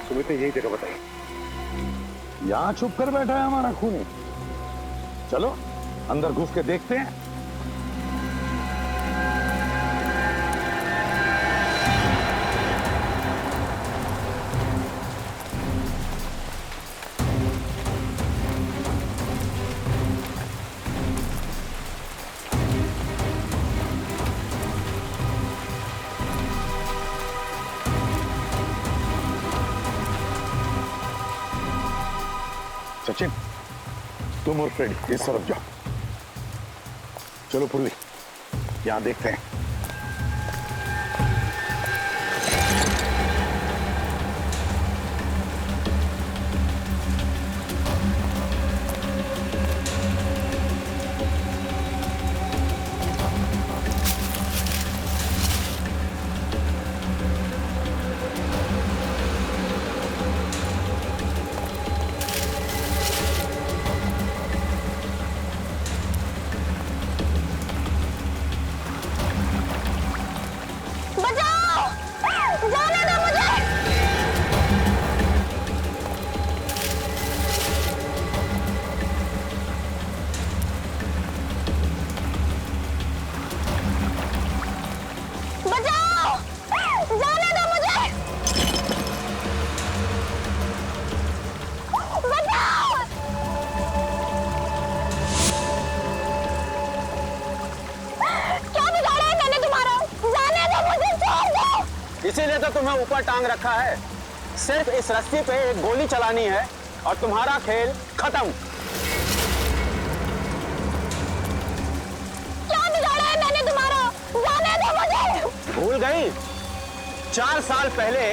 सुमित ने यही जगह बताई। यहाँ छुप कर बैठा है हमारा खूनी। चलो अंदर घुस के देखते हैं। सचिन, तुम और फ्रेडी इस तरफ जाओ। चलो पूर्वी, यहां देखते हैं। तुम्हें ऊपर टांग रखा है। सिर्फ इस रस्सी पे एक गोली चलानी है और तुम्हारा खेल खत्म। क्या बिगाड़ा है मैंने तुम्हारा? जाने दो मुझे। भूल गई? 4 साल पहले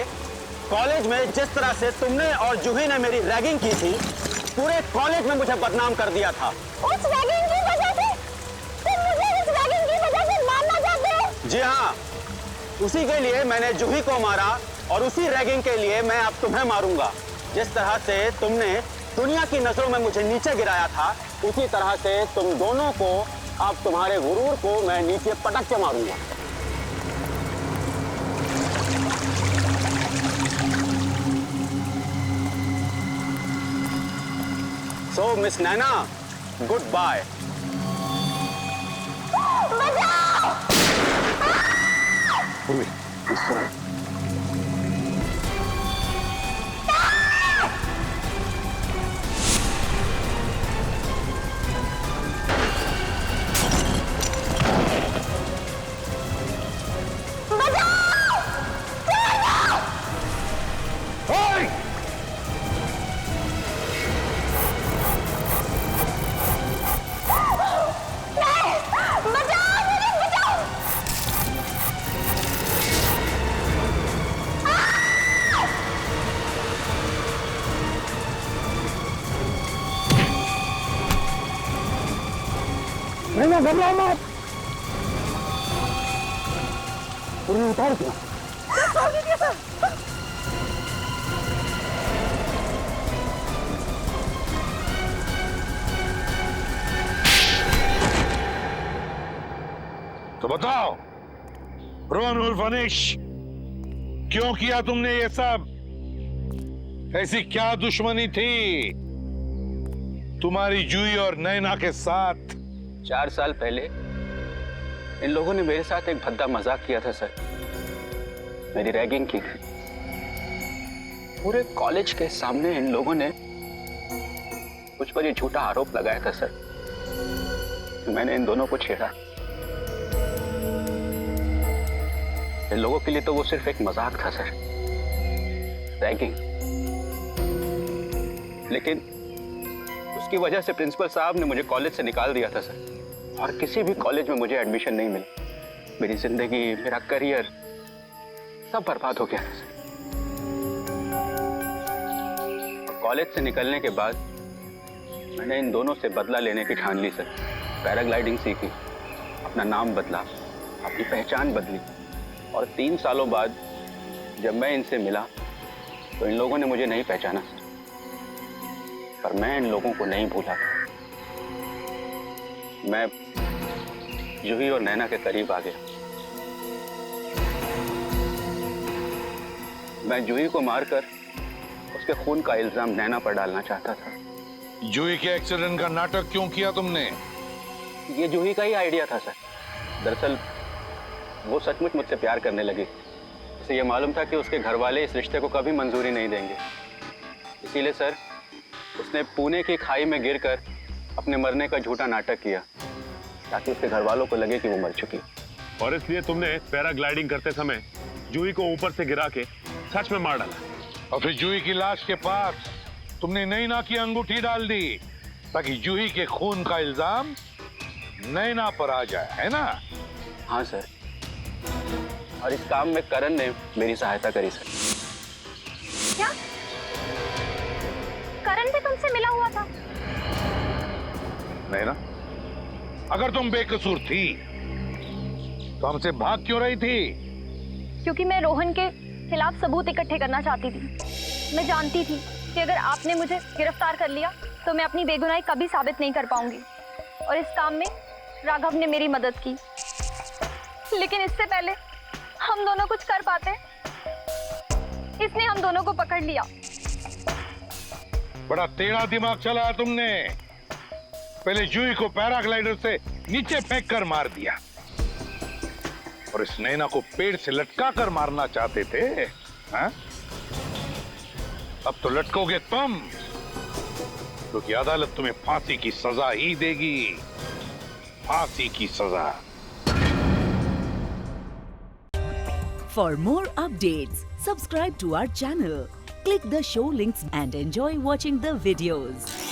कॉलेज में जिस तरह से तुमने और जूही ने मेरी रैगिंग की थी, पूरे कॉलेज में मुझे बदनाम कर दिया था। उस रैगिंग की वजह से तुम मुझे उस रैगिंग की वजह से मारना चाहते हो? जी हाँ, उसी के लिए मैंने जूही को मारा और उसी रैगिंग के लिए मैं अब तुम्हें मारूंगा। जिस तरह से तुमने दुनिया की नजरों में मुझे नीचे गिराया था, उसी तरह से तुम दोनों को, अब तुम्हारे गुरूर को मैं नीचे पटक के मारूंगा। So, Miss Naina, goodbye. पूर्वी, इस तरह। घबराओ मत। उतार दिया। तो बताओ रोहन उर्फ अनिश, क्यों किया तुमने ये सब? ऐसी क्या दुश्मनी थी तुम्हारी जूही और नैना के साथ? 4 साल पहले इन लोगों ने मेरे साथ एक भद्दा मजाक किया था सर। मेरी रैगिंग की थी। पूरे कॉलेज के सामने इन लोगों ने मुझ पर ये झूठा आरोप लगाया था सर कि मैंने इन दोनों को छेड़ा। इन लोगों के लिए तो वो सिर्फ एक मजाक था सर, रैगिंग। लेकिन उसकी वजह से प्रिंसिपल साहब ने मुझे कॉलेज से निकाल दिया था सर, और किसी भी कॉलेज में मुझे एडमिशन नहीं मिला। मेरी जिंदगी, मेरा करियर सब बर्बाद हो गया था सर। कॉलेज से निकलने के बाद मैंने इन दोनों से बदला लेने की ठान ली सर। पैराग्लाइडिंग सीखी, अपना नाम बदला, अपनी पहचान बदली, और 3 सालों बाद जब मैं इनसे मिला तो इन लोगों ने मुझे नहीं पहचाना सर, पर मैं इन लोगों को नहीं भूला था। मैं जूही और नैना के करीब आ गया। मैं जूही को मारकर उसके खून का इल्जाम नैना पर डालना चाहता था। जूही के एक्सीडेंट का नाटक क्यों किया तुमने? ये जूही का ही आइडिया था सर। दरअसल वो सचमुच मुझसे प्यार करने लगी। उसे ये मालूम था कि उसके घर वाले इस रिश्ते को कभी मंजूरी नहीं देंगे। इसीलिए सर उसने पुणे की खाई में गिरकर अपने मरने का झूठा नाटक किया ताकि उसके घर वालों को लगे कि वो मर चुकी। और इसलिए तुमने पैराग्लाइडिंग करते समय जूही को ऊपर से गिरा के सच में मार डाला। और फिर जूही की लाश के पास तुमने नैना की अंगूठी डाल दी ताकि जूही के खून का इल्जाम नैना पर आ जाए, है ना? हाँ सर, और इस काम में करण ने मेरी सहायता करी सर। क्या करण भी तुमसे मिला हुआ था? नैना, अगर तुम बेकसूर थी तो हमसे भाग क्यों रही थी? क्योंकि मैं रोहन के खिलाफ सबूत इकट्ठे करना चाहती थी। मैं जानती थी कि अगर आपने मुझे गिरफ्तार कर लिया तो मैं अपनी बेगुनाही कभी साबित नहीं कर पाऊंगी, और इस काम में राघव ने मेरी मदद की। लेकिन इससे पहले हम दोनों कुछ कर पाते, इसने हम दोनों को पकड़ लिया। बड़ा टेढ़ा दिमाग चलाया तुमने। पहले जूही को पैराग्लाइडर से नीचे फेंक कर मार दिया, और इस नैना को पेड़ से लटका कर मारना चाहते थे, हाँ? अब तो लटकोगे तुम, क्योंकि अदालत तुम्हें फांसी की सजा ही देगी। फांसी की सजा। For more updates, subscribe to our channel, click the show links and enjoy watching the videos.